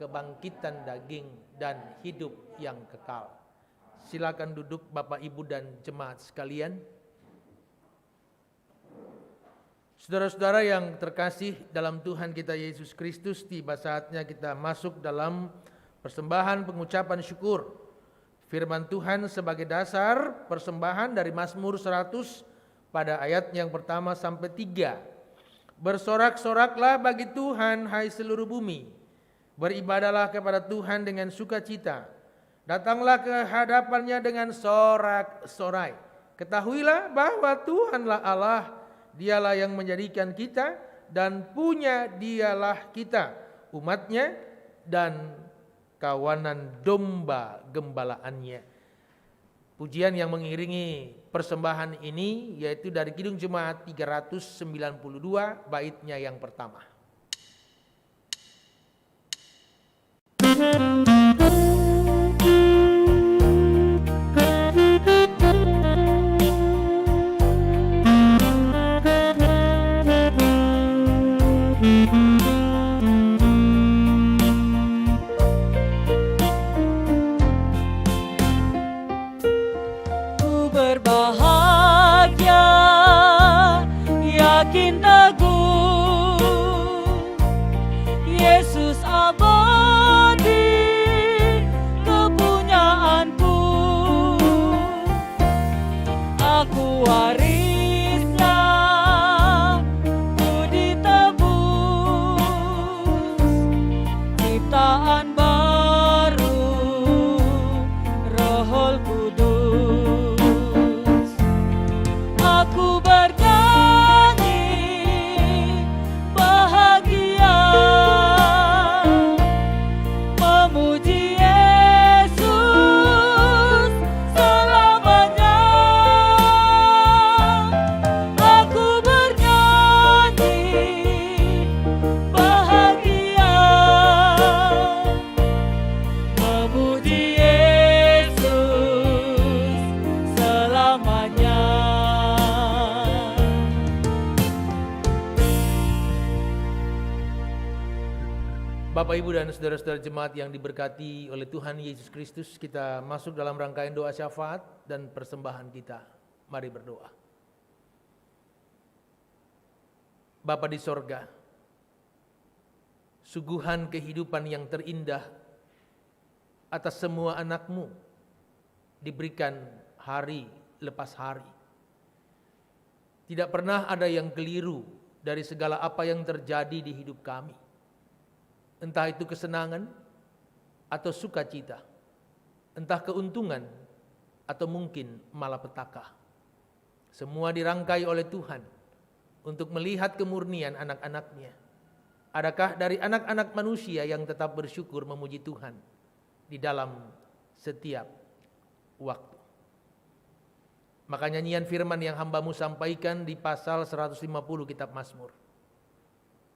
kebangkitan daging, dan hidup yang kekal. Silakan duduk Bapak, Ibu, dan jemaat sekalian. Saudara-saudara yang terkasih dalam Tuhan kita Yesus Kristus, tiba saatnya kita masuk dalam persembahan pengucapan syukur. Firman Tuhan sebagai dasar persembahan dari Mazmur 100 pada ayat yang pertama sampai 3. Bersorak-soraklah bagi Tuhan, hai seluruh bumi. Beribadahlah kepada Tuhan dengan sukacita. Datanglah ke hadapannya dengan sorak-sorai. Ketahuilah bahwa Tuhanlah Allah, Dialah yang menjadikan kita, dan punya Dialah kita, umatnya dan kawanan domba gembalaannya. Pujian yang mengiringi persembahan ini yaitu dari Kidung Jemaat 392, baitnya yang pertama. Abadi kepunyaanku. Bapak, Ibu, dan saudara-saudara jemaat yang diberkati oleh Tuhan Yesus Kristus, kita masuk dalam rangkaian doa syafaat dan persembahan kita. Mari berdoa. Bapa di sorga, suguhan kehidupan yang terindah atas semua anak-Mu diberikan hari lepas hari. Tidak pernah ada yang keliru dari segala apa yang terjadi di hidup kami. Entah itu kesenangan atau sukacita, entah keuntungan atau mungkin malapetaka. Semua dirangkai oleh Tuhan untuk melihat kemurnian anak-anak-Nya. Adakah dari anak-anak manusia yang tetap bersyukur memuji Tuhan di dalam setiap waktu? Maka nyanyian firman yang hamba-Mu sampaikan di pasal 150 kitab Mazmur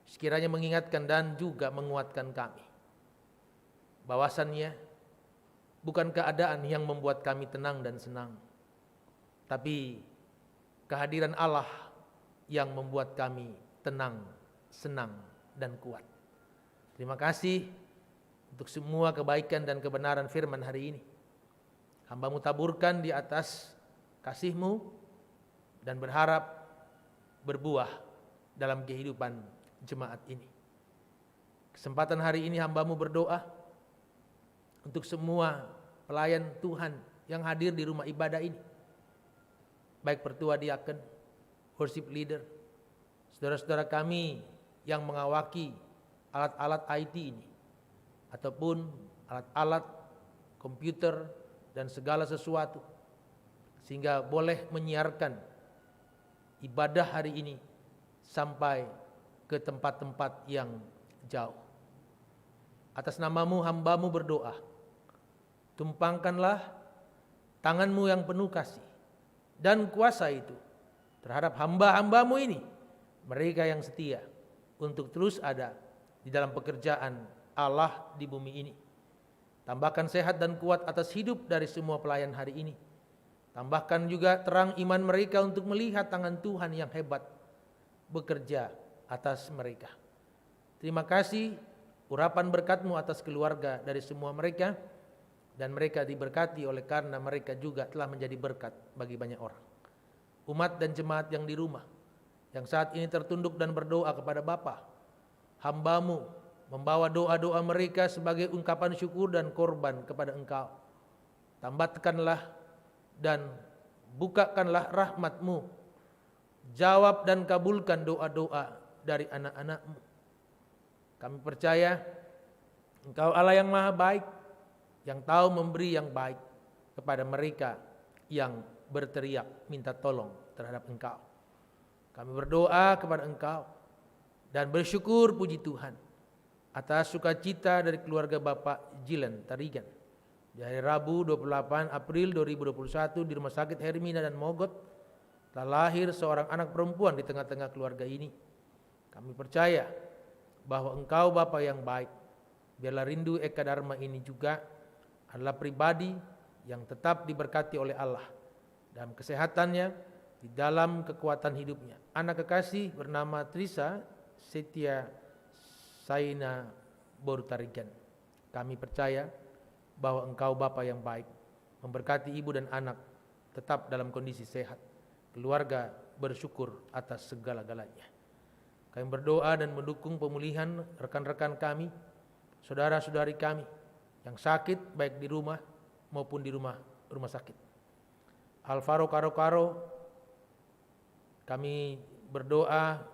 sekiranya mengingatkan dan juga menguatkan kami. Bahwasannya bukan keadaan yang membuat kami tenang dan senang, tapi kehadiran Allah yang membuat kami tenang, senang, dan kuat. Terima kasih untuk semua kebaikan dan kebenaran firman hari ini. Hamba-Mu taburkan di atas kasih-Mu dan berharap berbuah dalam kehidupan jemaat ini. Kesempatan hari ini hamba-Mu berdoa untuk semua pelayan Tuhan yang hadir di rumah ibadah ini, baik pertua diaken, worship leader, saudara-saudara kami yang mengawaki alat-alat IT ini, ataupun alat-alat komputer dan segala sesuatu, sehingga boleh menyiarkan ibadah hari ini sampai ke tempat-tempat yang jauh. Atas nama-Mu hamba-Mu berdoa, tumpangkanlah tangan-Mu yang penuh kasih dan kuasa itu terhadap hamba-hamba-Mu ini, mereka yang setia untuk terus ada di dalam pekerjaan Allah di bumi ini. Tambahkan sehat dan kuat atas hidup dari semua pelayan hari ini. Tambahkan juga terang iman mereka untuk melihat tangan Tuhan yang hebat bekerja atas mereka. Terima kasih urapan berkat-Mu atas keluarga dari semua mereka, dan mereka diberkati oleh karena mereka juga telah menjadi berkat bagi banyak orang. Umat dan jemaat yang di rumah yang saat ini tertunduk dan berdoa kepada Bapa, hamba-Mu membawa doa-doa mereka sebagai ungkapan syukur dan korban kepada Engkau. Tambahkanlah dan bukakanlah rahmat-Mu, jawab dan kabulkan doa-doa dari anak-anak-Mu. Kami percaya Engkau Allah yang maha baik, yang tahu memberi yang baik kepada mereka yang berteriak minta tolong terhadap Engkau. Kami berdoa kepada Engkau dan bersyukur puji Tuhan atas sukacita dari keluarga Bapak Jilen Tarigan di hari Rabu 28 April 2021 di Rumah Sakit Hermina dan Mogot telah lahir seorang anak perempuan di tengah-tengah keluarga ini. Kami percaya bahwa Engkau Bapa yang baik. Biarlah rindu Eka Dharma ini juga adalah pribadi yang tetap diberkati oleh Allah dalam kesehatannya, di dalam kekuatan hidupnya. Anak kekasih bernama Trisa Setia Saina Borutarigan. Kami percaya bahwa Engkau Bapa yang baik, memberkati ibu dan anak tetap dalam kondisi sehat. Keluarga bersyukur atas segala-galanya. Kami berdoa dan mendukung pemulihan rekan-rekan kami, saudara-saudari kami yang sakit baik di rumah maupun di rumah sakit. Alvaro Karo-Karo, kami berdoa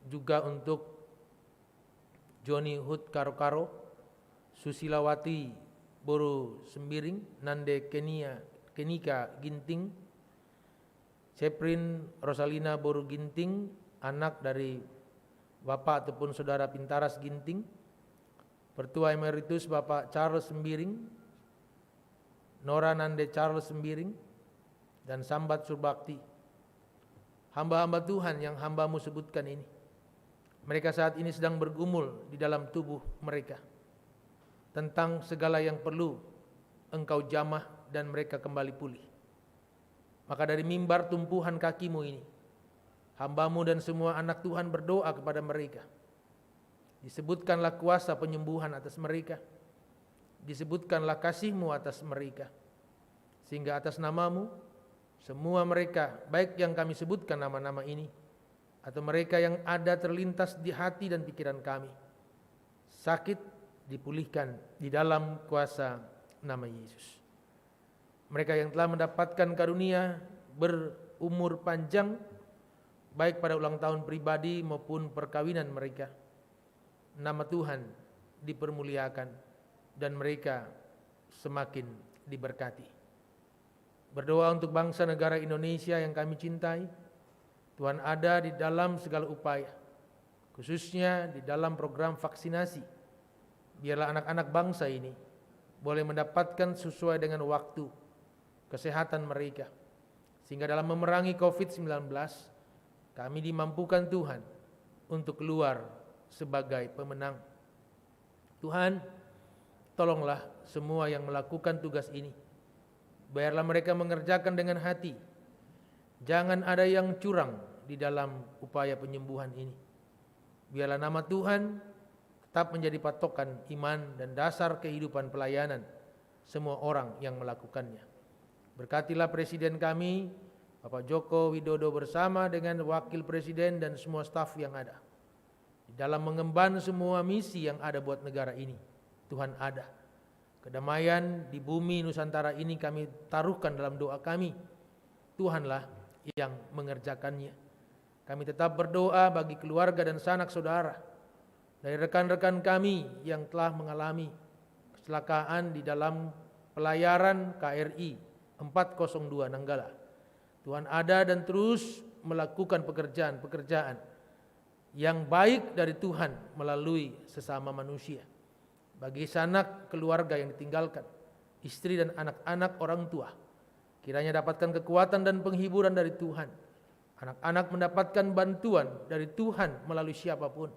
juga untuk Johnny Hood Karo-Karo, Susilawati Boru Sembiring, Nande Kenika Ginting, Seprin Rosalina Boru Ginting, anak dari Bapak ataupun Saudara Pintaras Ginting, Pertua Emeritus Bapak Charles Sembiring, Nora Nande Charles Sembiring, dan Sambat Surbakti. Hamba-hamba Tuhan yang hamba-Mu sebutkan ini, mereka saat ini sedang bergumul di dalam tubuh mereka tentang segala yang perlu Engkau jamah dan mereka kembali pulih. Maka dari mimbar tumpuhan kaki-Mu ini, hamba-Mu dan semua anak Tuhan berdoa kepada mereka Disebutkanlah kuasa penyembuhan atas mereka. Disebutkanlah kasih-Mu atas mereka. Sehingga atas nama-Mu, semua mereka, baik yang kami sebutkan nama-nama ini, atau mereka yang ada terlintas di hati dan pikiran kami, sakit dipulihkan di dalam kuasa nama Yesus. Mereka yang telah mendapatkan karunia berumur panjang, baik pada ulang tahun pribadi maupun perkawinan mereka, nama Tuhan dipermuliakan dan mereka semakin diberkati. Berdoa untuk bangsa negara Indonesia yang kami cintai. Tuhan ada di dalam segala upaya, khususnya di dalam program vaksinasi. Biarlah anak-anak bangsa ini boleh mendapatkan sesuai dengan waktu kesehatan mereka, sehingga dalam memerangi COVID-19 kami dimampukan Tuhan untuk keluar sebagai pemenang. Tuhan, tolonglah semua yang melakukan tugas ini. Biarlah mereka mengerjakan dengan hati. Jangan ada yang curang di dalam upaya penyembuhan ini. Biarlah nama Tuhan tetap menjadi patokan iman dan dasar kehidupan pelayanan semua orang yang melakukannya. Berkatilah Presiden kami, Bapak Joko Widodo bersama dengan Wakil Presiden dan semua staf yang ada. Di dalam mengemban semua misi yang ada buat negara ini, Tuhan ada. Kedamaian di bumi Nusantara ini kami taruhkan dalam doa kami. Tuhanlah yang mengerjakannya. Kami tetap berdoa bagi keluarga dan sanak saudara dari rekan-rekan kami yang telah mengalami kecelakaan di dalam pelayaran KRI 402 Nanggala. Tuhan ada dan terus melakukan pekerjaan-pekerjaan yang baik dari Tuhan melalui sesama manusia. Bagi sanak keluarga yang ditinggalkan, istri dan anak-anak orang tua, kiranya dapatkan kekuatan dan penghiburan dari Tuhan. Anak-anak mendapatkan bantuan dari Tuhan melalui siapapun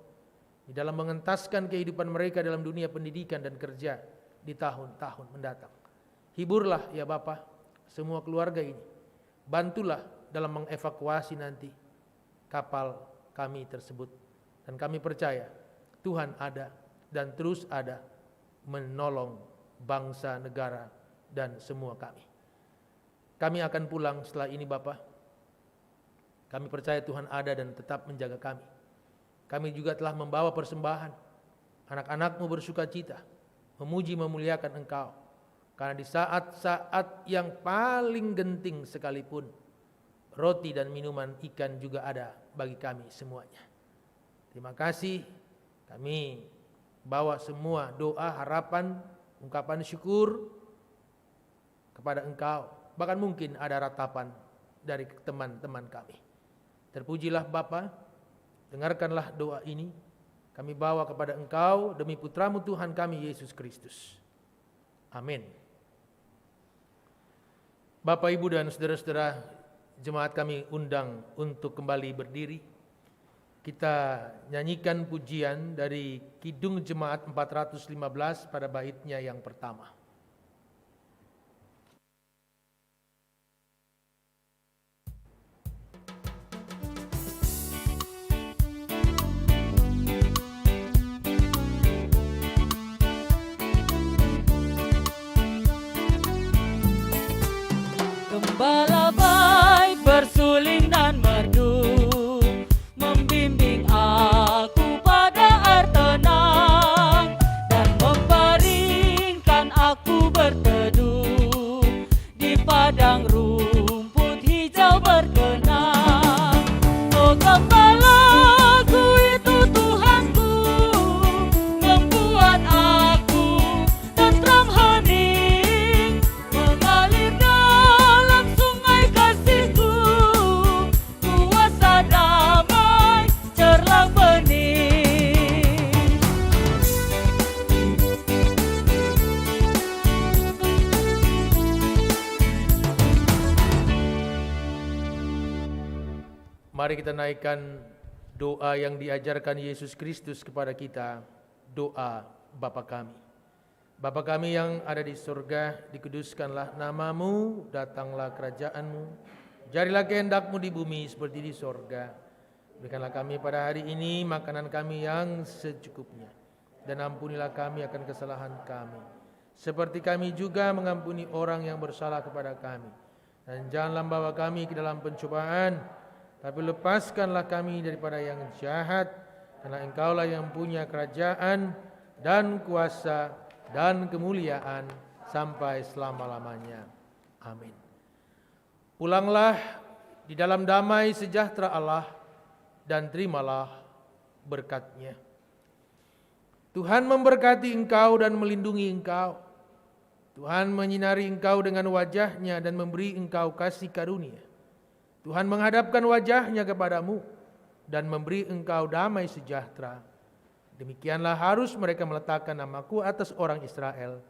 di dalam mengentaskan kehidupan mereka dalam dunia pendidikan dan kerja di tahun-tahun mendatang. Hiburlah ya Bapa semua keluarga ini. Bantulah dalam mengevakuasi nanti kapal kami tersebut. Dan kami percaya Tuhan ada dan terus ada menolong bangsa, negara, dan semua kami. Kami akan pulang setelah ini Bapa. Kami percaya Tuhan ada dan tetap menjaga kami. Kami juga telah membawa persembahan. Anak-anak-Mu bersuka cita, memuji memuliakan Engkau. Karena di saat-saat yang paling genting sekalipun, roti dan minuman ikan juga ada bagi kami semuanya. Terima kasih. Kami bawa semua doa, harapan, ungkapan syukur kepada Engkau. Bahkan mungkin ada ratapan dari teman-teman kami. Terpujilah Bapa, dengarkanlah doa ini. Kami bawa kepada Engkau demi Putra-Mu Tuhan kami Yesus Kristus. Amin. Bapak, Ibu, dan saudara-saudara jemaat kami undang untuk kembali berdiri. Kita nyanyikan pujian dari Kidung Jemaat 415 pada baitnya yang pertama. Gembala baik bersuling dan merdu, membimbing aku pada air tenang, dan membaringkan aku berteduh di padang rumput hijau berkenang. Oh gembalaku itu Tuhanku, membuat aku tentram hening, mengalir dalam sungai kasihku, kuasa damai cerlang bening. Mari kita naikkan doa yang diajarkan Yesus Kristus kepada kita, doa Bapa kami. Bapa kami yang ada di surga, dikuduskanlah nama-Mu, datanglah kerajaan-Mu, jadilah kehendak-Mu di bumi seperti di surga. Berikanlah kami pada hari ini makanan kami yang secukupnya. Dan ampunilah kami akan kesalahan kami, seperti kami juga mengampuni orang yang bersalah kepada kami. Dan janganlah membawa kami ke dalam pencobaan, tapi lepaskanlah kami daripada yang jahat, karena Engkaulah yang punya kerajaan dan kuasa dan kemuliaan sampai selama-lamanya. Amin. Pulanglah di dalam damai sejahtera Allah dan terimalah berkat-Nya. Tuhan memberkati engkau dan melindungi engkau. Tuhan menyinari engkau dengan wajah-Nya dan memberi engkau kasih karunia. Tuhan menghadapkan wajah-Nya kepadamu dan memberi engkau damai sejahtera. Demikianlah harus mereka meletakkan namaku atas orang Israel,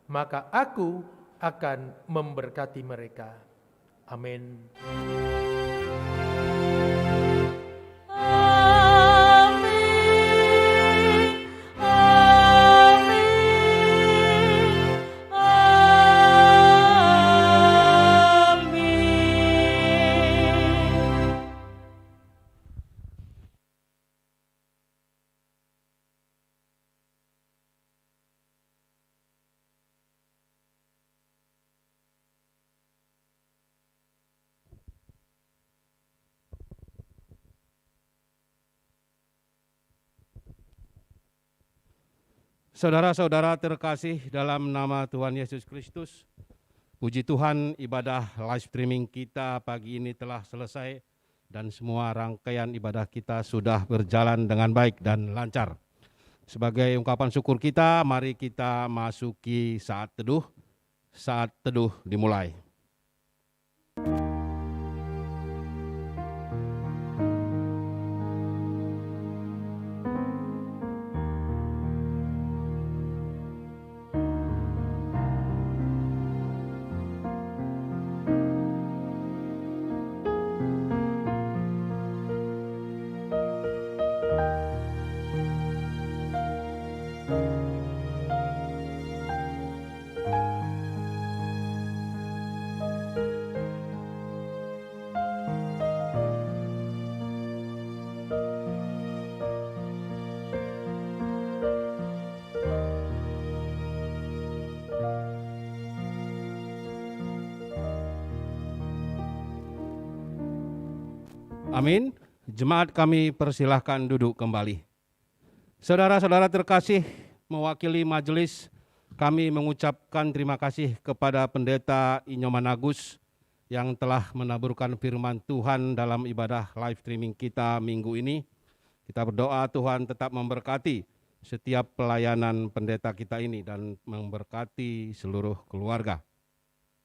maka aku akan memberkati mereka. Amin. Saudara-saudara terkasih dalam nama Tuhan Yesus Kristus, puji Tuhan, ibadah live streaming kita pagi ini telah selesai dan semua rangkaian ibadah kita sudah berjalan dengan baik dan lancar. Sebagai ungkapan syukur kita, mari kita masuki saat teduh. Saat teduh dimulai. Amin. Jemaat kami persilahkan duduk kembali. Saudara-saudara terkasih, mewakili majelis, kami mengucapkan terima kasih kepada Pendeta Inyoman Agus yang telah menaburkan firman Tuhan dalam ibadah live streaming kita minggu ini. Kita berdoa Tuhan tetap memberkati setiap pelayanan pendeta kita ini dan memberkati seluruh keluarga.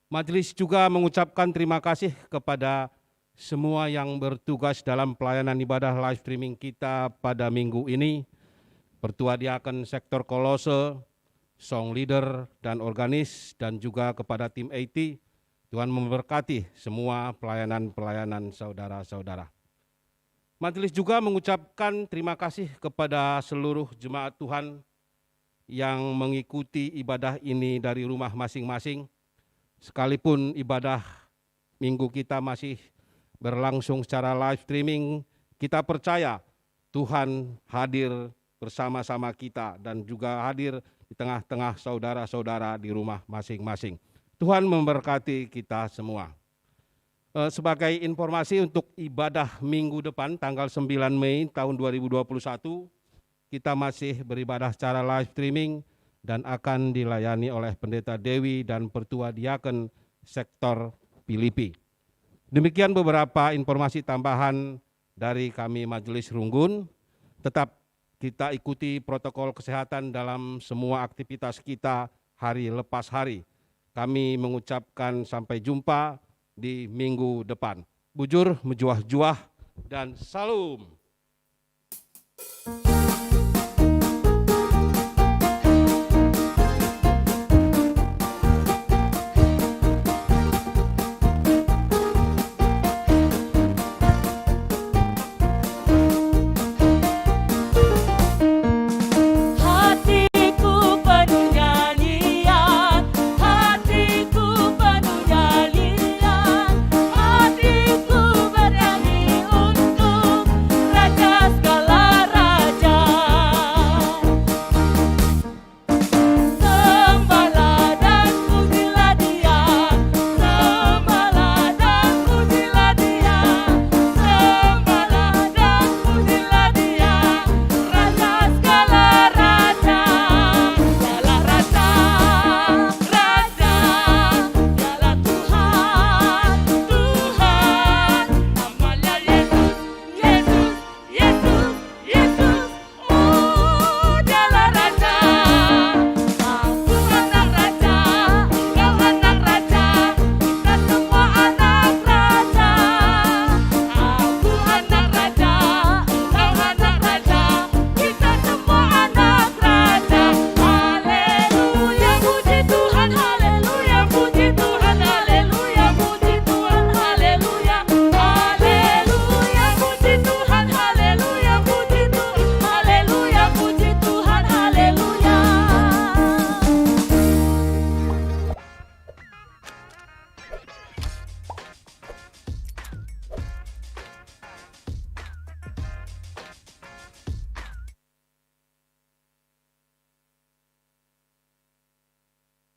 Majelis juga mengucapkan terima kasih kepada semua yang bertugas dalam pelayanan ibadah live streaming kita pada minggu ini, Pertua Diaken Sektor Kolose, Song Leader dan Organis, dan juga kepada tim AT. Tuhan memberkati semua pelayanan-pelayanan saudara-saudara. Majelis juga mengucapkan terima kasih kepada seluruh jemaat Tuhan yang mengikuti ibadah ini dari rumah masing-masing. Sekalipun ibadah minggu kita masih berlangsung secara live streaming, kita percaya Tuhan hadir bersama-sama kita dan juga hadir di tengah-tengah saudara-saudara di rumah masing-masing. Tuhan memberkati kita semua. Sebagai informasi untuk ibadah minggu depan tanggal 9 Mei tahun 2021, kita masih beribadah secara live streaming dan akan dilayani oleh Pendeta Dewi dan Pertua Diaken Sektor Filipi. Demikian beberapa informasi tambahan dari kami Majelis Runggun. Tetap kita ikuti protokol kesehatan dalam semua aktivitas kita hari lepas hari. Kami mengucapkan sampai jumpa di minggu depan. Bujur, mejuah-juah, dan salam.